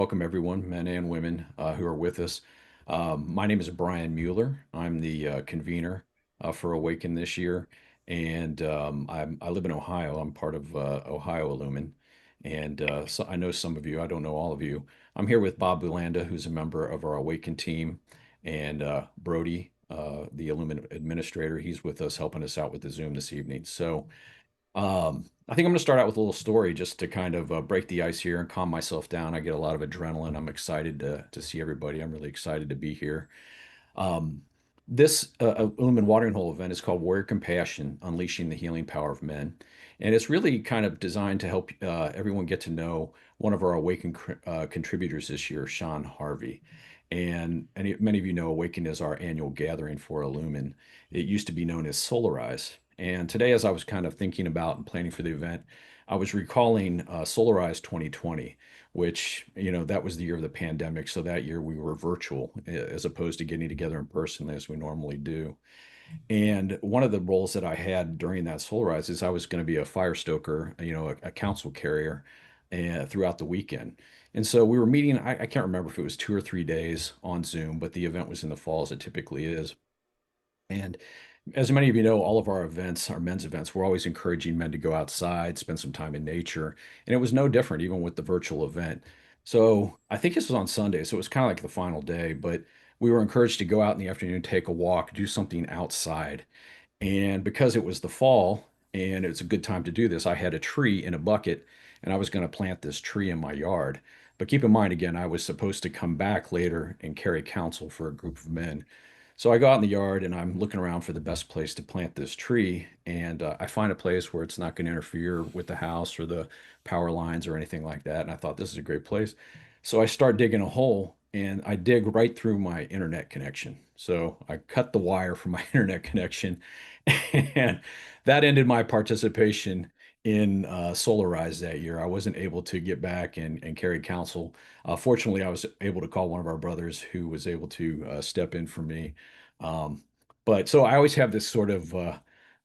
Welcome everyone, men and women who are with us. My name is Brian Mueller. I'm the convener for Awaken this year, and I live in Ohio. I'm part of Ohio Illumin, and so I know some of you. I don't know all of you. I'm here with Bob Bulanda, who's a member of our Awaken team, and Brody, the Illumin administrator. He's with us, helping us out with the Zoom this evening. I think I'm going to start out with a little story just to kind of break the ice here and calm myself down. I get a lot of adrenaline. I'm excited to see everybody. I'm really excited to be here. Um, this Lumen Watering Hole event is called Warrior Compassion, Unleashing the Healing Power of Men. And it's really kind of designed to help everyone get to know one of our Awaken contributors this year, Sean Harvey. And many of you know Awaken is our annual gathering for Illumin. It used to be known as Solarize. And today, as I was kind of thinking about and planning for the event, I was recalling Solarize 2020, which, that was the year of the pandemic. So that year we were virtual as opposed to getting together in person as we normally do. And one of the roles that I had during that Solarize is I was going to be a fire stoker, a council carrier throughout the weekend. And so we were meeting, I can't remember if it was 2 or 3 days on Zoom, but the event was in the fall as it typically is. And as many of you know, all of our events, our men's events, we're always encouraging men to go outside, spend some time in nature. And it was no different, even with the virtual event. So I think this was on Sunday, so it was kind of like the final day, but we were encouraged to go out in the afternoon, take a walk, do something outside. And because it was the fall and it's a good time to do this, I had a tree in a bucket and I was going to plant this tree in my yard. But keep in mind, again, I was supposed to come back later and carry counsel for a group of men. So I go out in the yard and I'm looking around for the best place to plant this tree. And I find a place where it's not going to interfere with the house or the power lines or anything like that. And I thought this is a great place. So I start digging a hole and I dig right through my internet connection. So I cut the wire from my internet connection and that ended my participation in Solarize that year. I wasn't able to get back and carry counsel. Fortunately, I was able to call one of our brothers who was able to step in for me. Um, but so I always have this sort of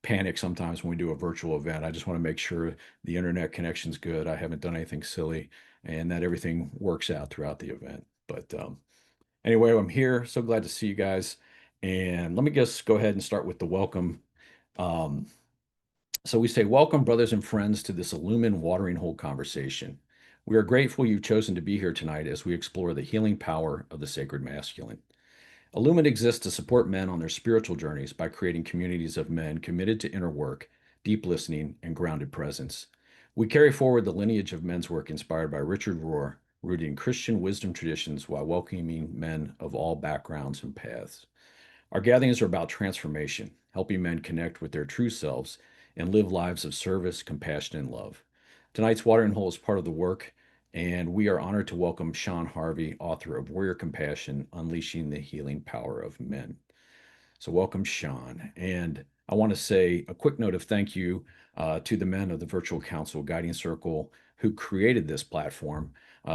panic sometimes when we do a virtual event. I just want to make sure the internet connection's good. I haven't done anything silly and that everything works out throughout the event. But anyway, I'm here. So glad to see you guys. And let me just go ahead and start with the welcome. Um, so we say, welcome, brothers and friends, to this Illumin Watering Hole conversation. We are grateful you've chosen to be here tonight as we explore the healing power of the sacred masculine. Illumin exists to support men on their spiritual journeys by creating communities of men committed to inner work, deep listening, and grounded presence. We carry forward the lineage of men's work inspired by Richard Rohr, rooted in Christian wisdom traditions while welcoming men of all backgrounds and paths. Our gatherings are about transformation, helping men connect with their true selves and live lives of service, compassion, and love. Tonight's Watering Hole is part of the work, and we are honored to welcome Sean Harvey, author of Warrior Compassion, Unleashing the Healing Power of Men. So, welcome, Sean. And I want to say a quick note of thank you to the men of the Virtual Council Guiding Circle who created this platform.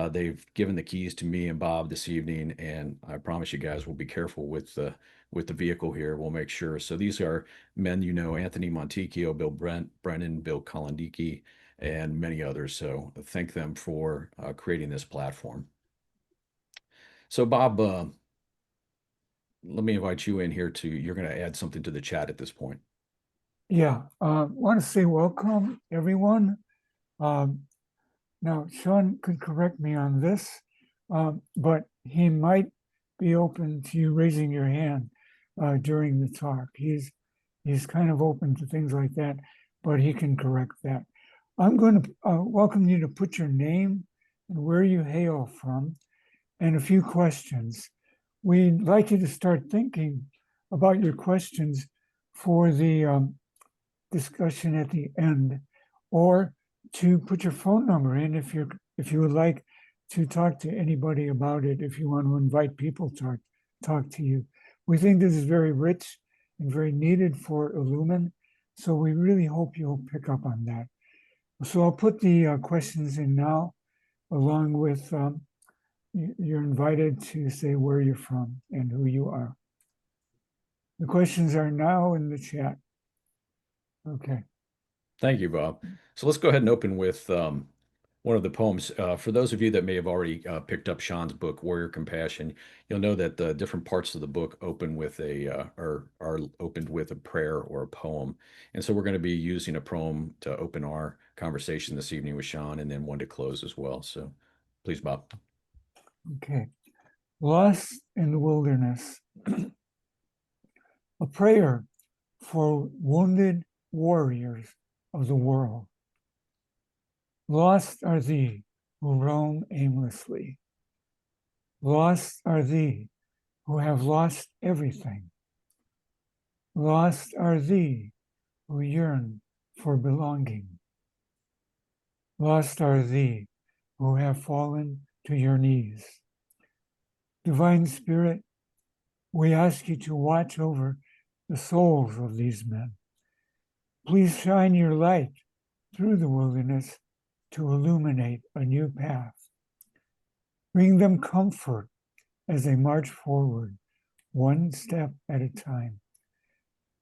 They've given the keys to me and Bob this evening, and I promise you guys we'll be careful with the vehicle here. We'll make sure. So these are men you know: Anthony Montecchio, Bill Brennan, Bill Kolendicki, and many others. So thank them for creating this platform. So Bob, let me invite you in here to, you're going to add something to the chat at this point. Yeah, want to say welcome, everyone. Um, Now, Sean could correct me on this, but he might be open to you raising your hand during the talk. He's kind of open to things like that, but he can correct that. I'm going to welcome you to put your name and where you hail from and a few questions. We'd like you to start thinking about your questions for the discussion at the end, or to put your phone number in if you would like to talk to anybody about it, if you want to invite people to talk to you. We think this is very rich and very needed for Illumin, so we really hope you'll pick up on that. So I'll put the questions in now, along with you're invited to say where you're from and who you are. The questions are now in the chat. Okay. Thank you, Bob. So let's go ahead and open with one of the poems. For those of you that may have already picked up Sean's book, Warrior Compassion, you'll know that the different parts of the book open with are opened with a prayer or a poem. And so we're going to be using a poem to open our conversation this evening with Sean, and then one to close as well. So please, Bob. Okay. Lost in the wilderness, a prayer for wounded warriors of the world. Lost are thee who roam aimlessly. Lost are thee who have lost everything. Lost are thee who yearn for belonging. Lost are thee who have fallen to your knees. Divine Spirit, we ask you to watch over the souls of these men. Please shine your light through the wilderness to illuminate a new path. Bring them comfort as they march forward, one step at a time.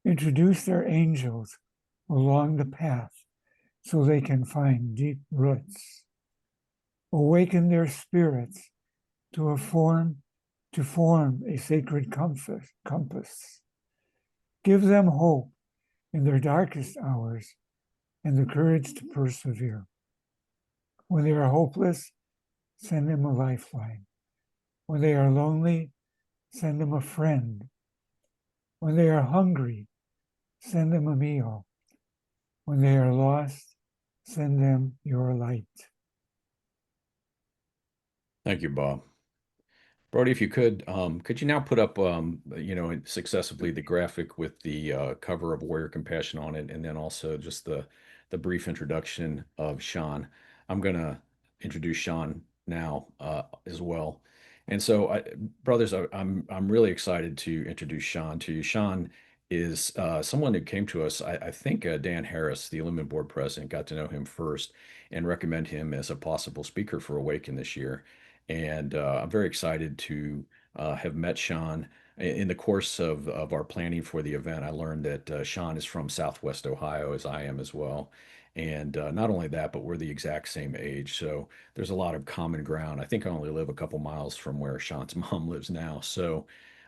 Introduce their angels along the path so they can find deep roots. Awaken their spirits to form a sacred compass. Give them hope in their darkest hours and the courage to persevere. When they are hopeless, send them a lifeline. When they are lonely, send them a friend. When they are hungry, send them a meal. When they are lost, send them your light. Thank you, Bob. Brody, if you could you now put up, successively the graphic with the cover of Warrior Compassion on it, and then also just the brief introduction of Sean. I'm gonna introduce Sean now as well. And so, brothers, I'm really excited to introduce Sean to you. Sean is someone who came to us. I think Dan Harris, the Illumin Board president, got to know him first and recommend him as a possible speaker for Awaken this year. And I'm very excited to have met Sean. In the course of our planning for the event, I learned that Sean is from Southwest Ohio, as I am as well. And not only that, but we're the exact same age. So there's a lot of common ground. I think I only live a couple miles from where Sean's mom lives now. So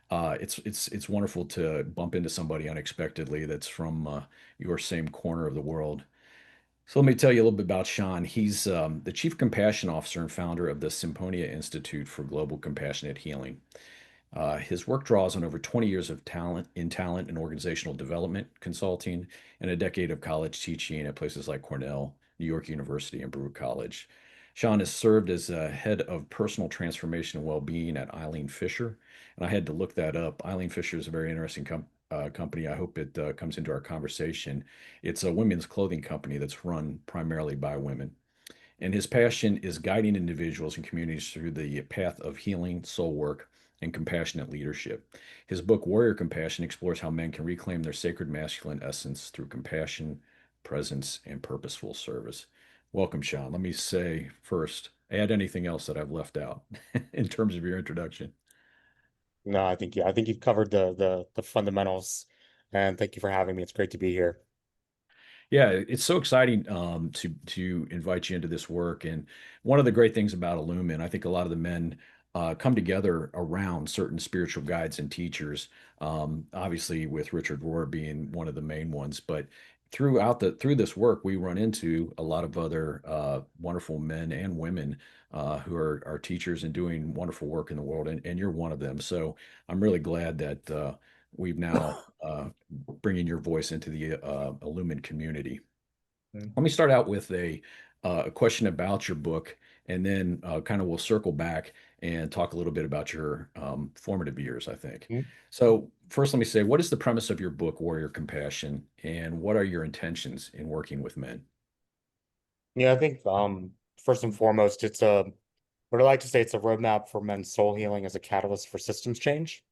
it's wonderful to bump into somebody unexpectedly that's from your same corner of the world. So let me tell you a little bit about Sean. He's the Chief Compassion Officer and founder of the Symphonia Institute for Global Compassionate Healing. His work draws on over 20 years of talent and organizational development consulting and a decade of college teaching at places like Cornell, New York University, and Brewer College. Sean has served as head of personal transformation and well-being at Eileen Fisher, and I had to look that up. Eileen Fisher is a very interesting company. I hope it comes into our conversation. It's a women's clothing company that's run primarily by women. And his passion is guiding individuals and communities through the path of healing, soul work, and compassionate leadership. His book, Warrior Compassion, explores how men can reclaim their sacred masculine essence through compassion, presence, and purposeful service. Welcome, Sean. Let me say first, add anything else that I've left out in terms of your introduction. No, I think, yeah, I think you've covered the fundamentals, and thank you for having me. It's great to be here. Yeah, it's so exciting to invite you into this work. And one of the great things about Illumin, I think a lot of the men come together around certain spiritual guides and teachers. Obviously, with Richard Rohr being one of the main ones, but through this work, we run into a lot of other wonderful men and women who are teachers and doing wonderful work in the world, and you're one of them. So I'm really glad that we've now bringing your voice into the Illumin community. Mm. Let me start out with a question about your book, and then kind of we'll circle back and talk a little bit about your formative years, I think. Mm. So, first, let me say, what is the premise of your book, Warrior Compassion, and what are your intentions in working with men? Yeah, I think first and foremost, it's a what I like to say it's a roadmap for men's soul healing as a catalyst for systems change.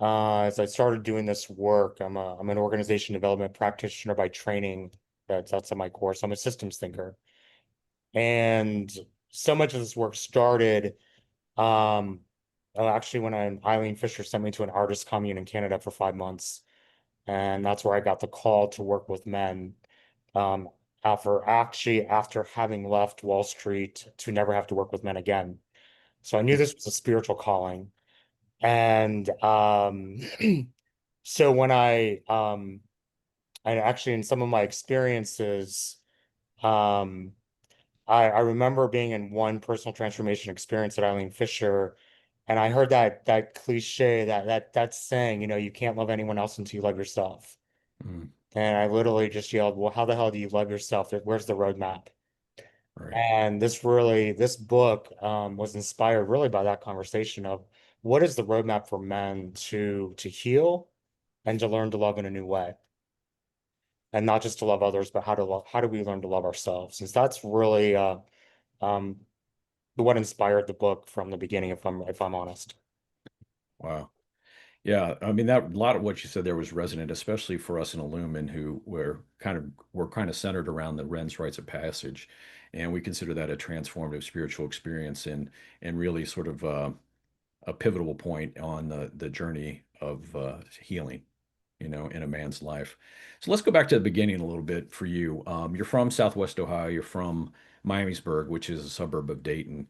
As I started doing this work, I'm an organization development practitioner by training. That's at my course. I'm a systems thinker, and so much of this work started. Um, Actually, when Eileen Fisher sent me to an artist commune in Canada for 5 months, and that's where I got the call to work with men. Um, after having left Wall Street to never have to work with men again. So I knew this was a spiritual calling. And so when I actually in some of my experiences, um, I remember being in one personal transformation experience at Eileen Fisher, and I heard that cliche, that saying, you can't love anyone else until you love yourself. Mm, And I literally just yelled, well, how the hell do you love yourself? Where's the roadmap? right. And this book was inspired really by that conversation of what is the roadmap for men to heal and to learn to love in a new way. And not just to love others, but how do we learn to love ourselves? Since that's really um, what inspired the book from the beginning, if I'm honest. Wow. Yeah, I mean that a lot of what you said there was resonant, especially for us in Illumin who we're kind of centered around the Ren's rites of passage, and we consider that a transformative spiritual experience and really sort of a pivotal point on the journey of healing, in a man's life. So let's go back to the beginning a little bit for you. You're from Southwest Ohio. You're from Miamisburg, which is a suburb of Dayton.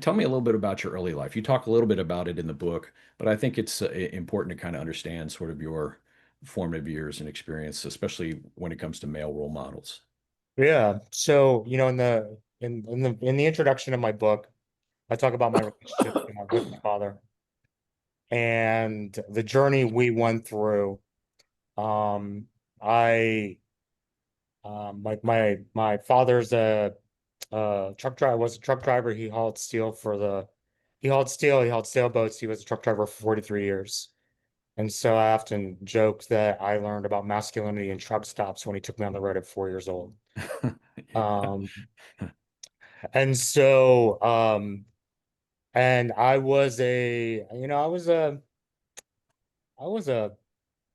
Tell me a little bit about your early life. You talk a little bit about it in the book, but I think it's important to kind of understand sort of your formative years and experience, especially when it comes to male role models. Yeah. So, in the introduction of my book, I talk about my relationship with my father and the journey we went through. Um, I my father's a truck driver, was a truck driver. He hauled steel, he hauled sailboats. He was a truck driver for 43 years. And so I often joke that I learned about masculinity in truck stops when he took me on the road at 4 years old. Um, and so, and I was a, you know, I was a,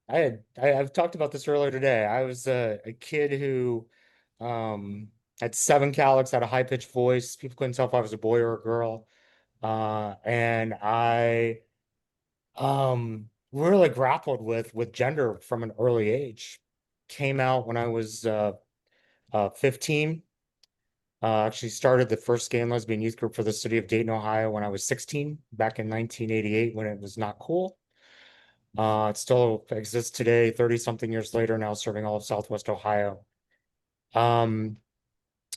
I've talked about this earlier today. I was a kid who, had 7 calics, had a high-pitched voice. People couldn't tell if I was a boy or a girl. And I, really grappled with gender from an early age. Came out when I was, 15. Actually started the first gay and lesbian youth group for the city of Dayton, Ohio when I was 16, back in 1988 when it was not cool. It still exists today, 30 something years later, now serving all of Southwest Ohio. Um,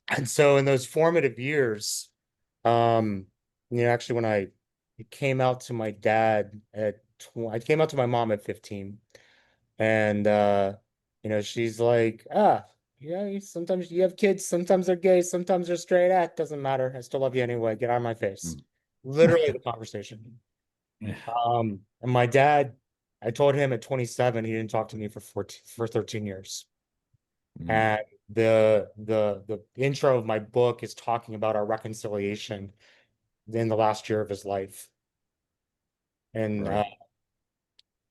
and so in those formative years, um, actually when I came out to my dad I came out to my mom at 15. And she's like, yeah, sometimes you have kids, sometimes they're gay, sometimes they're straight. Doesn't matter. I still love you anyway. Get out of my face. Mm. Literally the conversation. Yeah. And my dad, I told him at 27, he didn't talk to me for 13 years. Mm, And the intro of my book is talking about our reconciliation in the last year of his life. And right.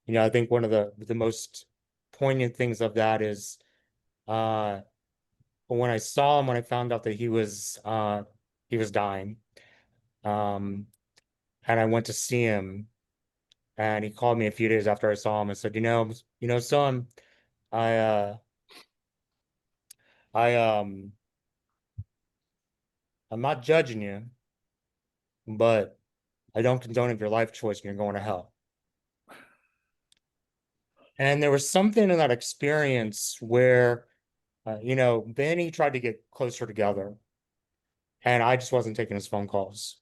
I think one of the most poignant things of that is uh but when I saw him, when I found out that he was dying, um, and I went to see him, and he called me a few days after I saw him and said, son, I uh I I'm not judging you, but I don't condone your life choice and you're going to hell. And there was something in that experience where then he tried to get closer together, and I just wasn't taking his phone calls.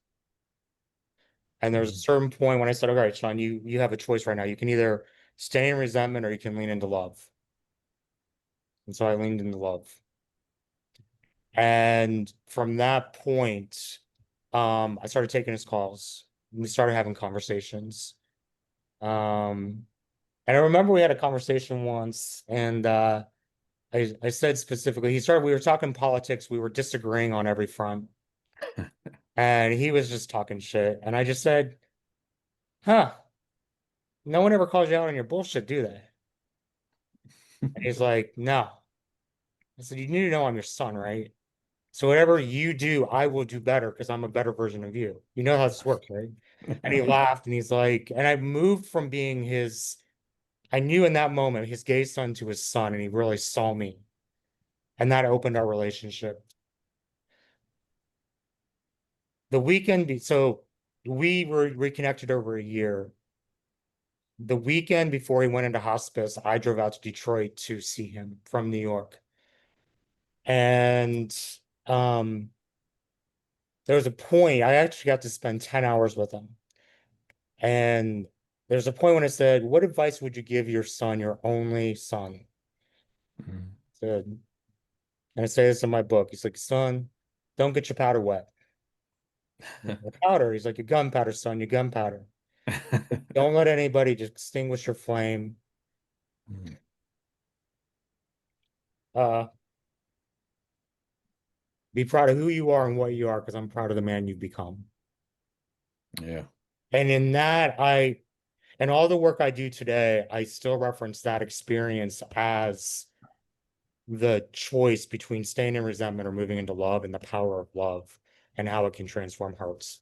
And there was a Mm, certain point when I said, all right, Sean, you have a choice right now. You can either stay in resentment or you can lean into love. And so I leaned into love. And from that point, I started taking his calls. We started having conversations. Um, and I remember we had a conversation once, and I said specifically, we were talking politics, we were disagreeing on every front, and he was just talking shit. And I just said, huh, no one ever calls you out on your bullshit, do they? And he's like, no. I said, you need to know I'm your son, right? So whatever you do, I will do better because I'm a better version of you. You know how this works, right? And he laughed and he's like, and I moved from being I knew in that moment his gay son to his son, and he really saw me. and that opened our relationship. The weekend, so we were reconnected over a year. The weekend before he went into hospice, I drove out to Detroit to see him from New York. And um, there was a point, I actually got to spend 10 hours with him. And there's a point when I said, what advice would you give your son, your only son? Mhm. Said, and I say this in my book. He's like, son, don't get your powder wet. Powder. He's like, your gunpowder, son, your gunpowder. Don't let anybody just extinguish your flame. Mm. Uh, be proud of who you are and what you are, because I'm proud of the man you've become. Yeah. And in that, and all the work I do today, I still reference that experience as the choice between staying in resentment or moving into love and the power of love and how it can transform hearts.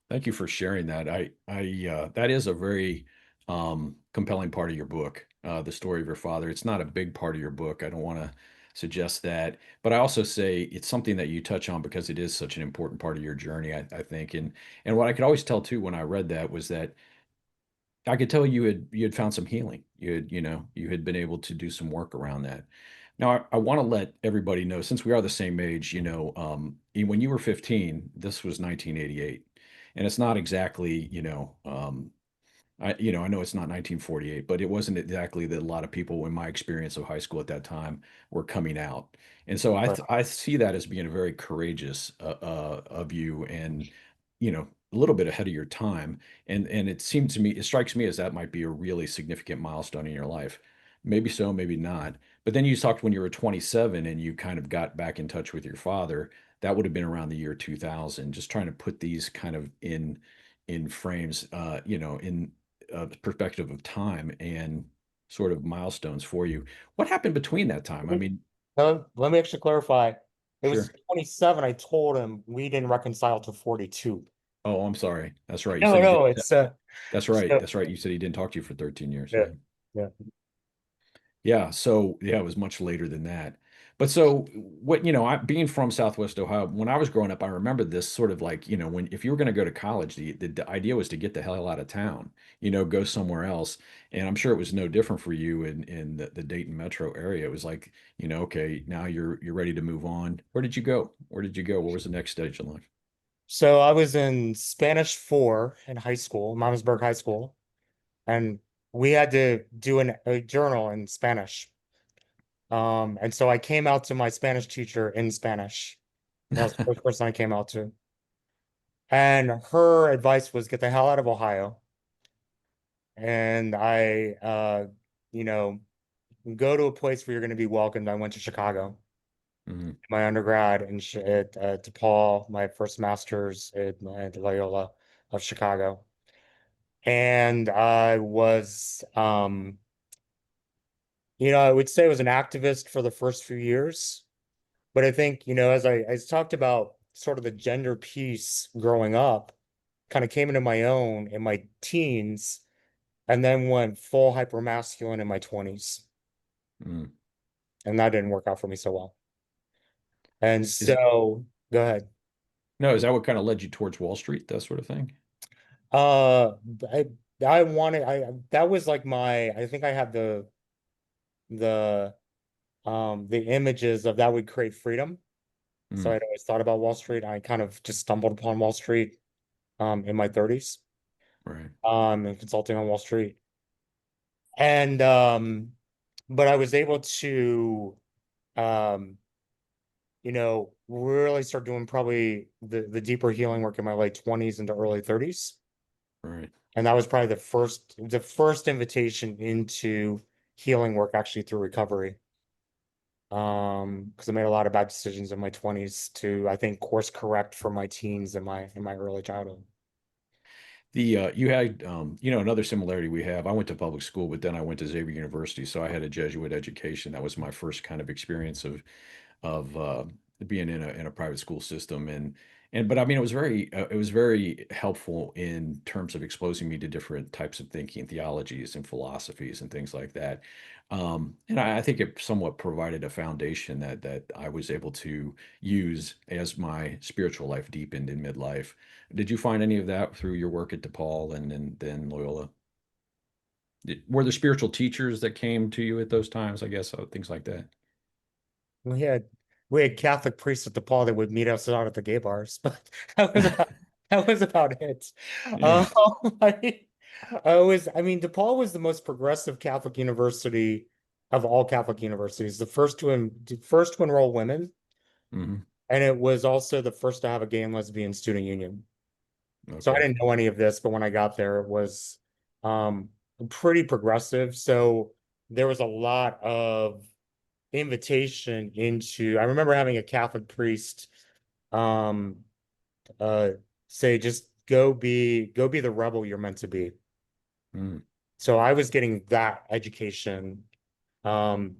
Thank you for sharing that. That is a very compelling part of your book, the story of your father. It's not a big part of your book. I don't want to suggest that, but I also say it's something that you touch on because it is such an important part of your journey, I think. And what I could always tell too when I read that was that I could tell you had found some healing. You had been able to do some work around that. Now, I want to let everybody know, since we are the same age, when you were 15, this was 1988, and it's not exactly, I know it's not 1948, but it wasn't exactly that a lot of people in my experience of high school at that time were coming out. And so Right. I see that as being a very courageous of you and, a little bit ahead of your time. And it strikes me as that might be a really significant milestone in your life. Maybe so, maybe not. But then you talked when you were 27 and you kind of got back in touch with your father. That would have been around the year 2000. Just trying to put these kind of in frames, in perspective of time and sort of milestones for you. What happened between that time? I mean, Let me actually clarify. It was sure. 27. I told him we didn't reconcile to 42. Oh, I'm sorry. That's right. You No, said he did. no, it's That's right. so That's right. You said he didn't talk to you for 13 years. yeah, Yeah. yeah. Yeah. So yeah, it was much later than that. But so what, being from Southwest Ohio, when I was growing up, I remember this sort of like, if you were going to go to college, the idea was to get the hell out of town, go somewhere else. And I'm sure it was no different for you in the Dayton metro area. It was like, okay, now you're ready to move on. Where did you go? Where did you go? What was the next stage in life? So I was in Spanish 4 in high school, Miamisburg High School, and we had to do a journal in Spanish. And so I came out to my Spanish teacher in Spanish. That was the first person I came out to. And her advice was get the hell out of Ohio. And you know, go to a place where you're going to be welcomed. I went to Chicago, Mhm. my undergrad at DePaul, my first master's at Loyola of Chicago. And I was, I would say I was an activist for the first few years. But I think, as talked about sort of the gender piece growing up, kind of came into my own in my teens and then went full hypermasculine in my 20s. Mm. And that didn't work out for me so well. And Is so, go ahead. No, is that what kind of led you towards Wall Street, that sort of thing? Uh, I I wanted that was like I think I had the the images of that would create freedom. So Mm. I'd always thought about Wall Street. I kind of just stumbled upon Wall Street in my 30s Right. and consulting on Wall Street. And but I was able to um really start doing probably the deeper healing work in my late 20s into early 30s. Right. And that was probably the first invitation into healing work actually through recovery. Because I made a lot of bad decisions in my 20s to, I think, course correct for my teens and my early childhood. You had another similarity we have. I went to public school, but then I went to Xavier University, so I had a Jesuit education. That was my first kind of experience of being in a private school system, But I mean, it was very helpful in terms of exposing me to different types of thinking, theologies, and philosophies, and things like that. And I think it somewhat provided a foundation that I was able to use as my spiritual life deepened in midlife. Did you find any of that through your work at DePaul and then Loyola? Were there spiritual teachers that came to you at those times, I guess, things like that? We had we had Catholic priests at DePaul that would meet us out at the gay bars, but that was about that was about it. Yeah. I, I mean, DePaul was the most progressive Catholic university of all Catholic universities, the first to enroll women, Hmm. and it was also the first to have a gay and lesbian student union. So I Okay. didn't know any of this, but when I got there, it was um, pretty progressive. So there was a lot of invitation into. I remember having a Catholic priest um, uh, say, "Just go be the rebel you're meant to be." Mm. So I was getting that education um,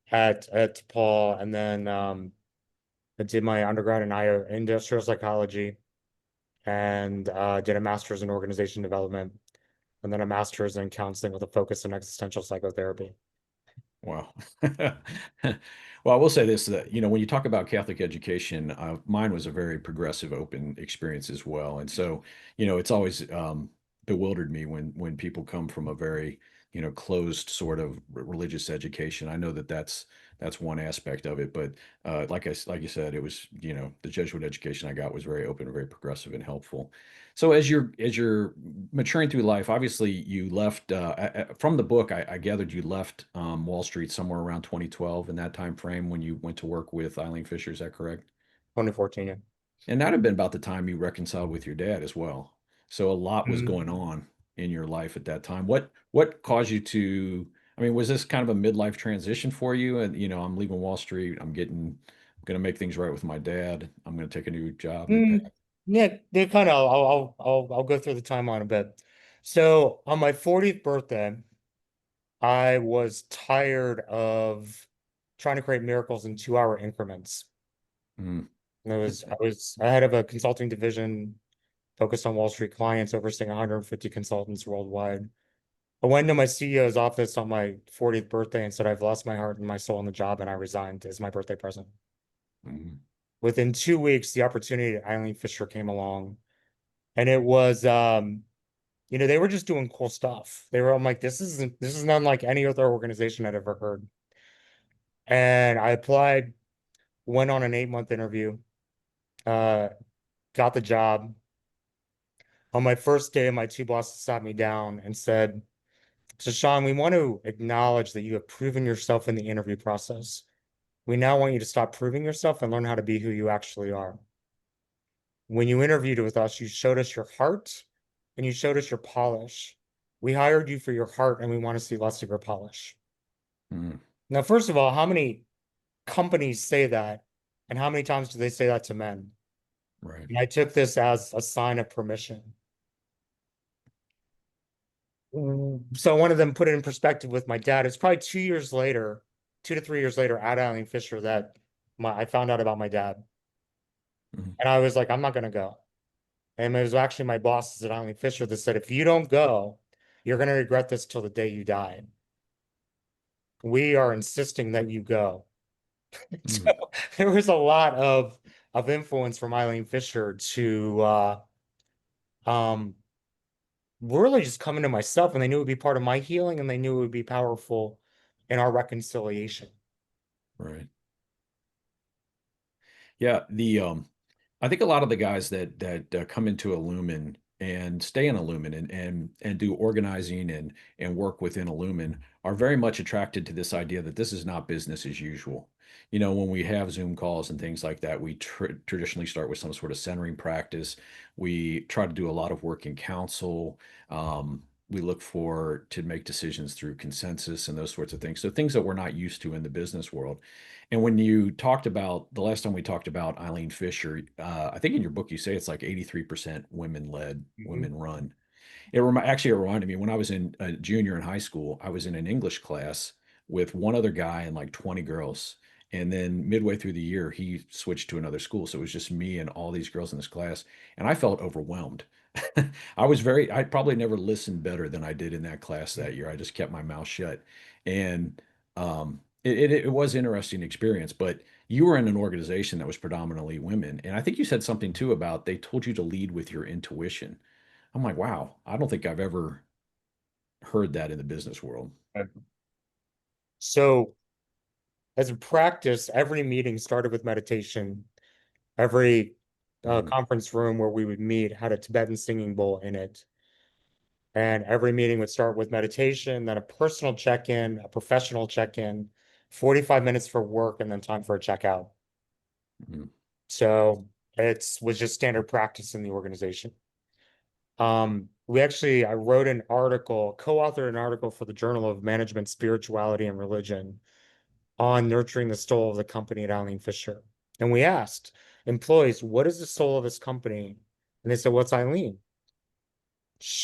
at Paul, and then I did my undergrad in industrial psychology and did a master's in organization development, and then a master's in counseling with a focus on existential psychotherapy. Wow. Well, I will say this, that, when you talk about Catholic education, mine was a very progressive, open experience as well. And so, it's always bewildered me when people come from a very, closed sort of religious education. I know that that's one aspect of it, but like you said, it was, the Jesuit education I got was very open, very progressive and helpful. So as you're maturing through life, obviously you left from the book. I gathered you left Wall Street somewhere around 2012 in that time frame when you went to work with Eileen Fisher. Is that correct? 2014, yeah. And that'd have been about the time you reconciled with your dad as well. So a lot was going Mm. on in your life at that time. What caused you to? I mean, was this kind of a midlife transition for you? And I'm leaving Wall Street. I'm going to make things right with my dad. I'm going to take a new job, new path. Yeah, they kind of. I'll go through the timeline a bit. So on my 40th birthday, I was tired of trying to create miracles in 2 hour increments. Mm, And I was ahead of a consulting division focused on Wall Street clients, overseeing 150 consultants worldwide. I went to my CEO's office on my 40th birthday and said, I've lost my heart and my soul in the job, and I resigned as my birthday present. mm, Within 2 weeks, the opportunity at Eileen Fisher came along, and it was, they were just doing cool stuff. I'm like, this is not like any other organization I'd ever heard. And I applied, went on an 8 month interview, uh, got the job. On my first day, my two bosses sat me down and said, so Sean, we want to acknowledge that you have proven yourself in the interview process. We now want you to stop proving yourself and learn how to be who you actually are. When you interviewed with us, you showed us your heart and you showed us your polish. We hired you for your heart and we want to see less of your polish. mm. Now, first of all, how many companies say that? And how many times do they say that to men? Right. And I took this as a sign of permission. So one of them put it in perspective with my dad. It's probably 2 years later, 2 to 3 years later at Eileen Fisher that I found out about my dad. Mhm. And I was like, I'm not gonna go. And it was actually my bosses at Eileen Fisher that said, if you don't go, you're gonna regret this till the day you die. We are insisting that you go. So Mm. there was a lot of influence from Eileen Fisher to um really just coming to myself, and they knew it would be part of my healing, and they knew it would be powerful in our reconciliation. Right. Yeah, I think a lot of the guys that come into Illumin and stay in Illumin and do organizing and work within Illumin are very much attracted to this idea that this is not business as usual. When we have Zoom calls and things like that, we traditionally start with some sort of centering practice. We try to do a lot of work in council. We look for to make decisions through consensus and those sorts of things. So things that we're not used to in the business world. And when you talked about the last time we talked about Eileen Fisher, I think in your book you say it's like 83% women led, Mhm. women run. Actually, it reminded me when I was in junior in high school, I was in an English class with one other guy and like 20 girls. And then midway through the year, he switched to another school. So it was just me and all these girls in this class. And I felt overwhelmed. I probably never listened better than I did in that class that year. I just kept my mouth shut. And it was interesting experience, but you were in an organization that was predominantly women. And I think you said something too about they told you to lead with your intuition. I'm like, wow, I don't think I've ever heard that in the business world. So as a practice, every meeting started with meditation. Every Mhm. conference room where we would meet had a Tibetan singing bowl in it. And every meeting would start with meditation, then a personal check-in, a professional check-in, 45 minutes for work, and then time for a checkout. Mhm. So it was just standard practice in the organization. I wrote an article, co-authored an article for the Journal of Management, Spirituality, and Religion on nurturing the soul of the company at Eileen Fisher. And we asked employees, what is the soul of this company? And they said, what's Eileen?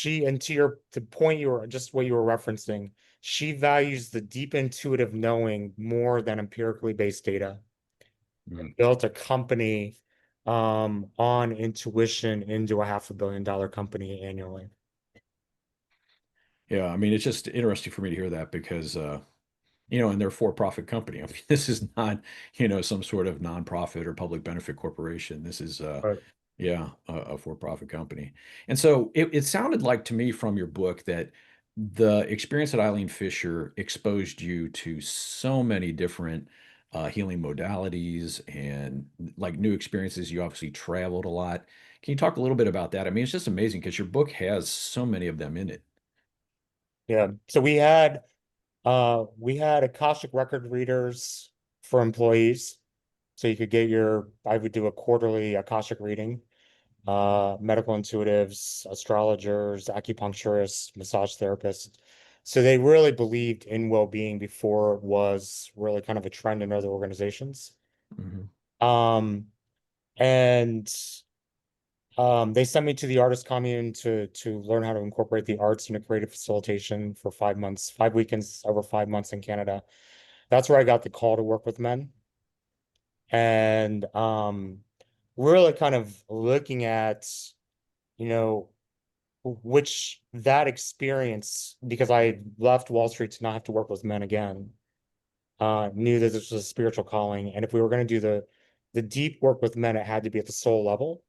And to the point you were just what you were referencing, she values the deep intuitive knowing more than empirically based data. Mhm. Built a company on intuition into a $500 million company annually. Yeah, I mean, it's just interesting for me to hear that because and they're a for-profit company. I mean, this is not, some sort of nonprofit or public benefit corporation. This is Right. yeah, a for-profit company. And so it sounded like to me from your book that the experience at Eileen Fisher exposed you to so many different healing modalities and like new experiences. You obviously traveled a lot. Can you talk a little bit about that? I mean, it's just amazing because your book has so many of them in it. Yeah. So we had Akashic record readers for employees. So you could I would do a quarterly Akashic reading. Medical intuitives, astrologers, acupuncturists, massage therapists. So they really believed in well-being before it was really kind of a trend in other organizations. Mhm. Um, and they sent me to the artist commune to learn how to incorporate the arts into creative facilitation for 5 months, 5 weekends over 5 months in Canada. That's where I got the call to work with men. And really kind of looking at, you know, which that experience, because I left Wall Street to not have to work with men again, knew that this was a spiritual calling. And if we were going to do the deep work with men, it had to be at the soul level.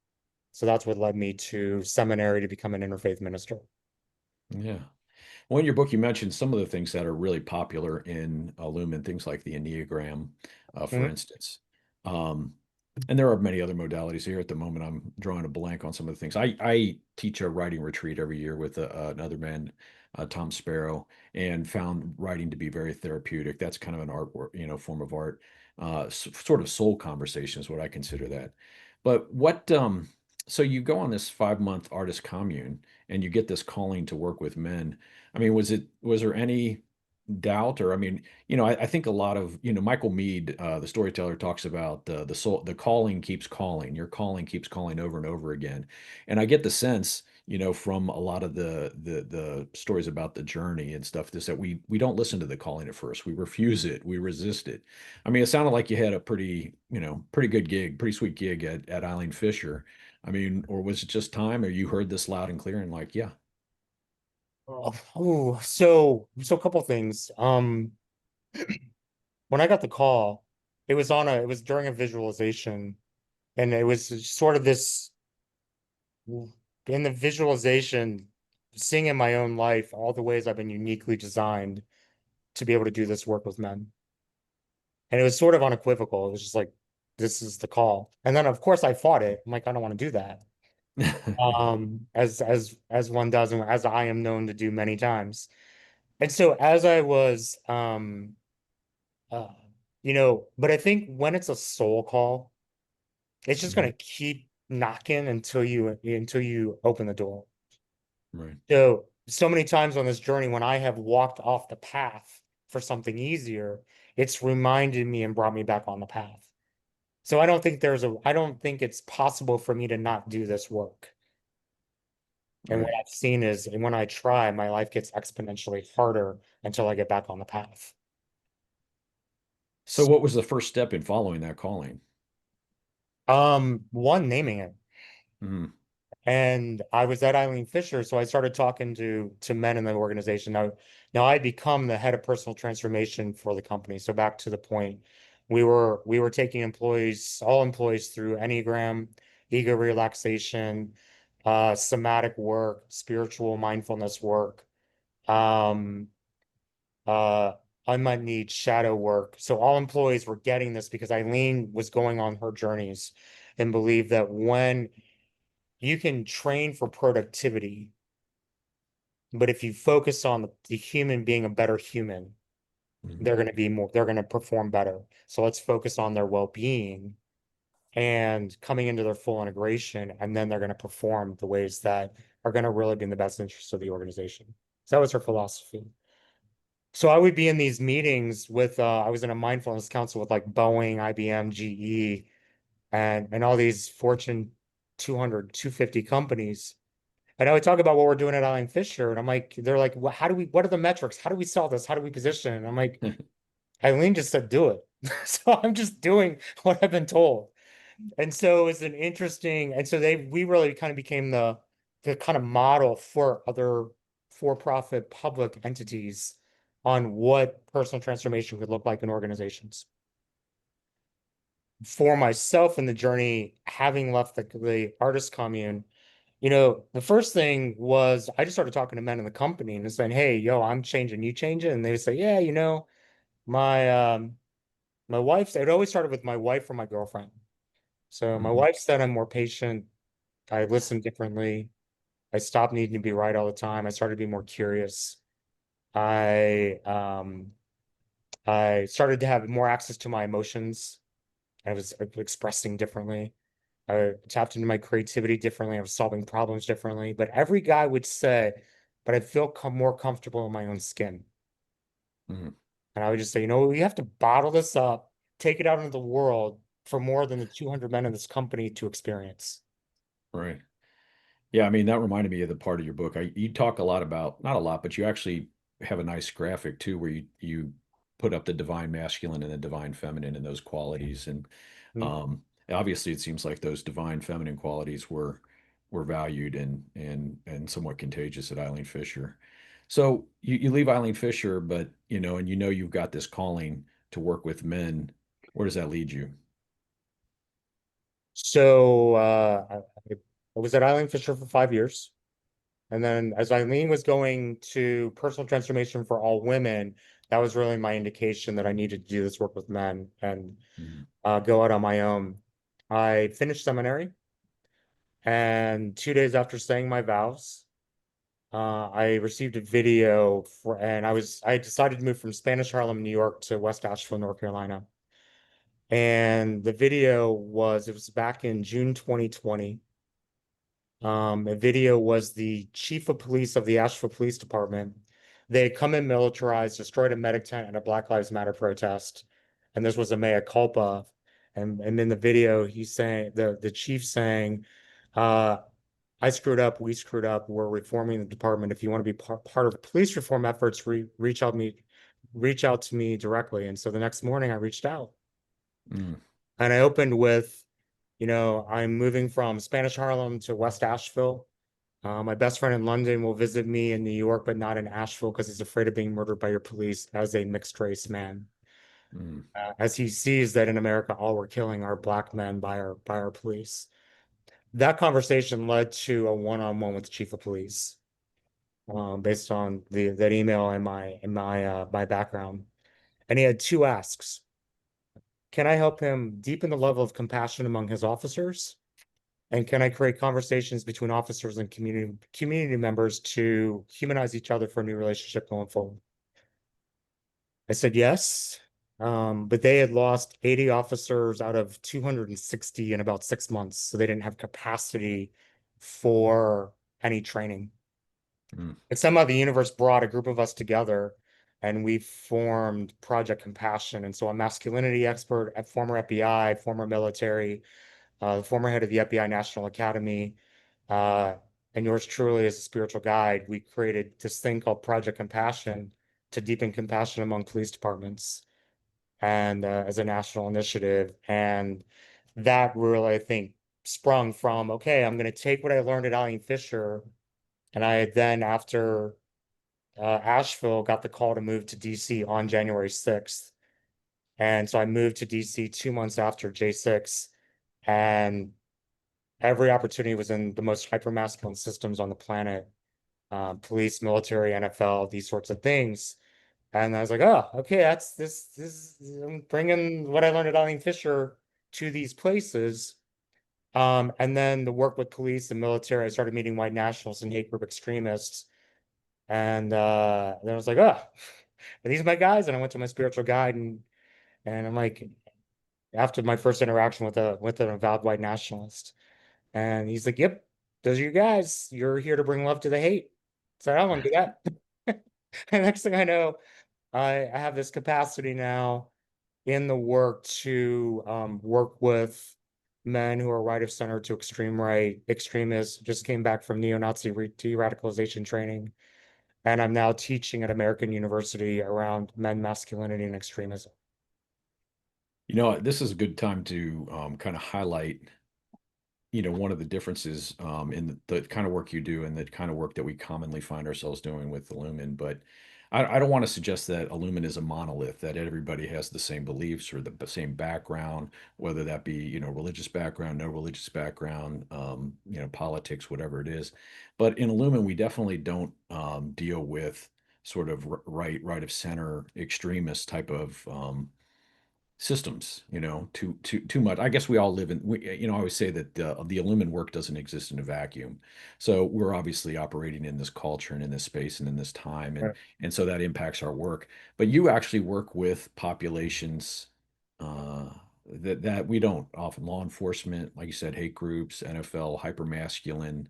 So that's what led me to seminary to become an interfaith minister. Yeah. Well, in your book, you mentioned some of the things that are really popular in Lumen, things like the Enneagram, for Mhm. instance. Um, and there are many other modalities here. At the moment, I'm drawing a blank on some of the things. I teach a writing retreat every year with another man, Tom Sparrow, and found writing to be very therapeutic. That's kind of an art, form of art, sort of soul conversation is what I consider that. But so you go on this 5-month artist commune and you get this calling to work with men. I mean, was there any doubt or I mean, I think a lot of, Michael Meade, the storyteller talks about the soul, the calling keeps calling, your calling keeps calling over and over again. And I get the sense, from a lot of the stories about the journey and stuff, is that we don't listen to the calling at first. We refuse it, we resist it. I mean, it sounded like you had a pretty good gig, pretty sweet gig at Eileen Fisher. I mean, or was it just time, or you heard this loud and clear and like, yeah. So a couple things. When I got the call, it was during a visualization, and it was sort of this in the visualization, seeing in my own life all the ways I've been uniquely designed to be able to do this work with men. And it was sort of unequivocal. It was just like, this is the call. And then of course I fought it. I'm like, I don't want to do that. As one does, and as I am known to do many times. And so as I was uh but I think when it's a soul call, it's just Mhm. gonna keep knocking until you open the door. Right. So many times on this journey, when I have walked off the path for something easier, it's reminded me and brought me back on the path. So I don't think it's possible for me to not do this work. And what Right. I've seen is, and when I try, my life gets exponentially harder until I get back on the path. So what was the first step in following that calling? One, naming it. Mm, And I was at Eileen Fisher, so I started talking to men in the organization. Now I become the head of personal transformation for the company. So back to the point, we were taking all employees through Enneagram, ego relaxation, somatic work, spiritual mindfulness work, um, uh, unmet needs, shadow work. So all employees were getting this because Eileen was going on her journeys and believed that when you can train for productivity, but if you focus on the human being a better human, mm, they're going to perform better. So let's focus on their well-being and coming into their full integration, and then they're going to perform the ways that are going to really be in the best interest of the organization. So that was her philosophy. So I would be in these meetings with, I was in a mindfulness council with like Boeing, IBM, GE, and all these Fortune 200, 250 companies. And I would talk about what we're doing at Eileen Fisher, and I'm like, they're like, well, what are the metrics? How do we sell this? How do we position it? And I'm like, mm. Eileen just said, do it. So I'm just doing what I've been told. And so it's an interesting, and so we really kind of became the kind of model for other for-profit public entities on what personal transformation could look like in organizations. For myself in the journey, having left the artist commune, the first thing was I just started talking to men in the company and saying, hey, yo, I'm changing, you changing? And they would say, yeah, my my wife, it always started with my wife or my girlfriend. So my Mhm. wife said I'm more patient, I listen differently, I stopped needing to be right all the time. I started to be more curious. I I started to have more access to my emotions. I was expressing differently. I tapped into my creativity differently. I was solving problems differently. But every guy would say, but I feel more comfortable in my own skin. Mm. And I would just say, we have to bottle this up, take it out into the world for more than the 200 men in this company to experience. Right. Yeah, I mean, that reminded me of the part of your book. You talk a lot about, not a lot, but you actually have a nice graphic too, where you put up the divine masculine and the divine feminine and those qualities. And Mm. um, obviously, it seems like those divine feminine qualities were valued and somewhat contagious at Eileen Fisher. So you leave Eileen Fisher, but and you've got this calling to work with men. Where does that lead you? So I was at Eileen Fisher for 5 years. And then as Eileen was going to personal transformation for all women, that was really my indication that I needed to do this work with men and Mhm. go out on my own. I finished seminary, and 2 days after saying my vows, I received a video and I decided to move from Spanish Harlem, New York to West Asheville, North Carolina. And it was back in June 2020. A video was the chief of police of the Asheville Police Department. They had come in militarized, destroyed a medic tent at a Black Lives Matter protest, and this was a mea culpa. And in the video, he's saying the chief saying, uh, "I screwed up. We screwed up. We're reforming the department. If you want to be part of police reform efforts, reach out to me directly." And so the next morning, I reached out Mm, and I opened with, I'm moving from Spanish Harlem to West Asheville. My best friend in London will visit me in New York, but not in Asheville because he's afraid of being murdered by your police as a mixed race man. mm, As he sees that in America, all we're killing are black men by our police. That conversation led to a one-on-one with the chief of police, based on that email and my background. And he had two asks. Can I help him deepen the level of compassion among his officers? And can I create conversations between officers and community members to humanize each other for a new relationship going forward? I said yes. But they had lost 80 officers out of 260 in about 6 months, so they didn't have capacity for any training. mm, And somehow the universe brought a group of us together and we formed Project Compassion. And so a masculinity expert, a former FBI, former military, the former head of the FBI National Academy, uh, and yours truly as a spiritual guide, we created this thing called Project Compassion to deepen compassion among police departments. and as a national initiative. And that really, I think, sprung from, okay, I'm going to take what I learned at Eileen Fisher. And I then, after Asheville, got the call to move to DC on January 6th. And so I moved to DC 2 months after J6. And every opportunity was in the most hypermasculine systems on the planet, police, military, NFL, these sorts of things. And I was like, oh, okay, that's this I'm bringing what I learned at Eileen Fisher to these places. And then the work with police and military, I started meeting white nationalists and hate group extremists. And then I was like, oh, are these my guys? And I went to my spiritual guide, and I'm like, after my first interaction with an avowed white nationalist. And he's like, yep, those are your guys. You're here to bring love to the hate. So I don't want to do that. And next thing I know, I have this capacity now in the work to work with men who are right of center to extreme right, extremists, just came back from neo-Nazi de-radicalization training. And I'm now teaching at American University around men, masculinity, and extremism. You know, this is a good time to kind of highlight, one of the differences in the kind of work you do and the kind of work that we commonly find ourselves doing with Illumin. But I don't want to suggest that Illumin is a monolith, that everybody has the same beliefs or the same background, whether that be, religious background, no religious background, politics, whatever it is. But in Illumin, we definitely don't deal with sort of right of center extremist type of systems, too much. I guess we all live in, I always say that the Illumin work doesn't exist in a vacuum. So we're obviously operating in this culture and in this space and in this time, and Right. and so that impacts our work. But you actually work with populations uh, that we don't often, law enforcement, like you said, hate groups, NFL, hypermasculine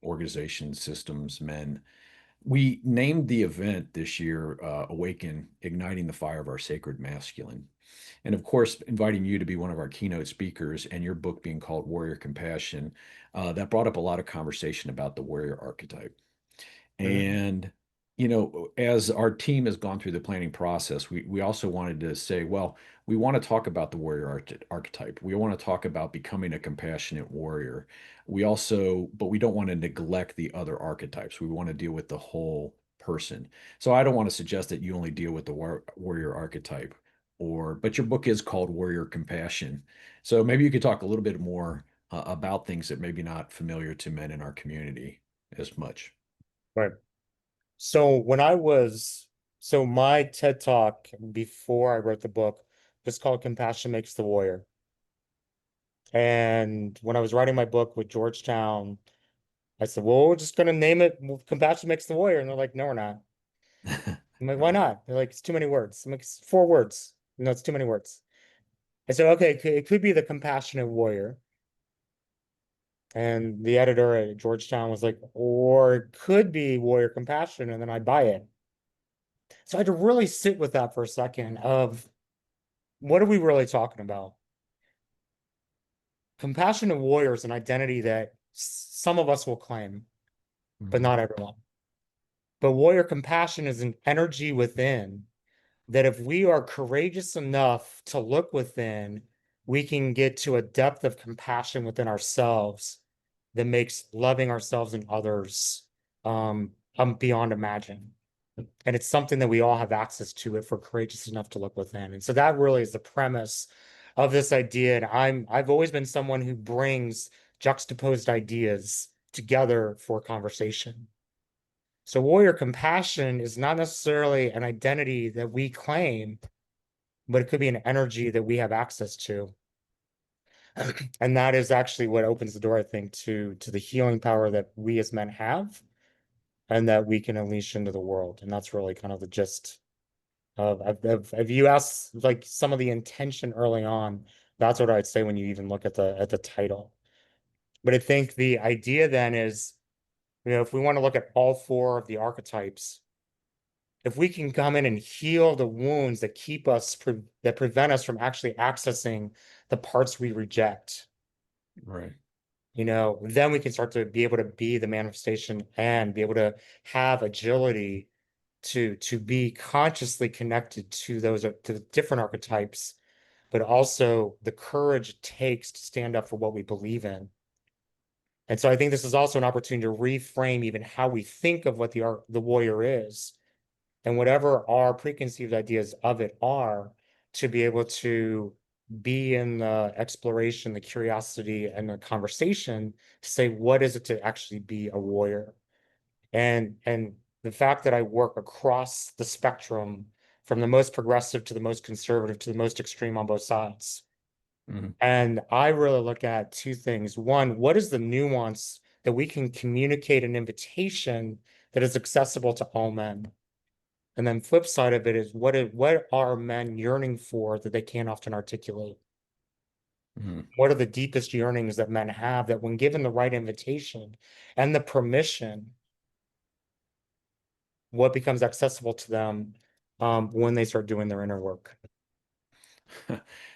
organizations, systems, men. We named the event this year Awaken, Igniting the Fire of Our Sacred Masculine. And of course, inviting you to be one of our keynote speakers and your book being called Warrior Compassion, that brought up a lot of conversation about the warrior archetype. Mhm. And, as our team has gone through the planning process, we also wanted to say, well, we want to talk about the warrior archetype. We want to talk about becoming a compassionate warrior. But we don't want to neglect the other archetypes. We want to deal with the whole person. So I don't want to suggest that you only deal with the warrior archetype, but your book is called Warrior Compassion. So maybe you could talk a little bit more about things that maybe not familiar to men in our community as much. Right. So so my TED Talk before I wrote the book was called Compassion Makes the Warrior. And when I was writing my book with Georgetown, I said, well, we're just going to name it Compassion Makes the Warrior. And they're like, no, we're not. I'm like, why Right. not? They're like, it's too many words. I'm like, it's 4 words. No, it's too many words. I said, okay, it could be the compassionate warrior. And the editor at Georgetown was like, or it could be warrior compassion. And then I buy it. So I had to really sit with that for a second of what are we really talking about? Compassionate warrior is an identity that some of us will claim, but Mhm. not everyone. But warrior compassion is an energy within that if we are courageous enough to look within, we can get to a depth of compassion within ourselves that makes loving ourselves and others beyond imagine. And it's something that we all have access to if we're courageous enough to look within. And so that really is the premise of this idea. And I've always been someone who brings juxtaposed ideas together for conversation. So warrior compassion is not necessarily an identity that we claim, but it could be an energy that we have access to. And that is actually what opens the door, I think, to the healing power that we as men have and that we can unleash into the world. And that's really kind of the gist of you asked like some of the intention early on, that's what I'd say when you even look at the title. But I think the idea then is, if we want to look at all four of the archetypes, if we can come in and heal the wounds that keep us that prevent us from actually accessing the parts we reject, Right. then we can start to be able to be the manifestation and be able to have agility to be consciously connected to those to the different archetypes, but also the courage it takes to stand up for what we believe in. And so I think this is also an opportunity to reframe even how we think of what the warrior is, and whatever our preconceived ideas of it are, to be able to be in the exploration, the curiosity, and the conversation to say, what is it to actually be a warrior? And the fact that I work across the spectrum from the most progressive to the most conservative to the most extreme on both sides. Mhm. And I really look at two things. One, what is the nuance that we can communicate an invitation that is accessible to all men? And then flip side of it is what are men yearning for that they can't often articulate? Mhm. What are the deepest yearnings that men have that when given the right invitation and the permission, what becomes accessible to them when they start doing their inner work?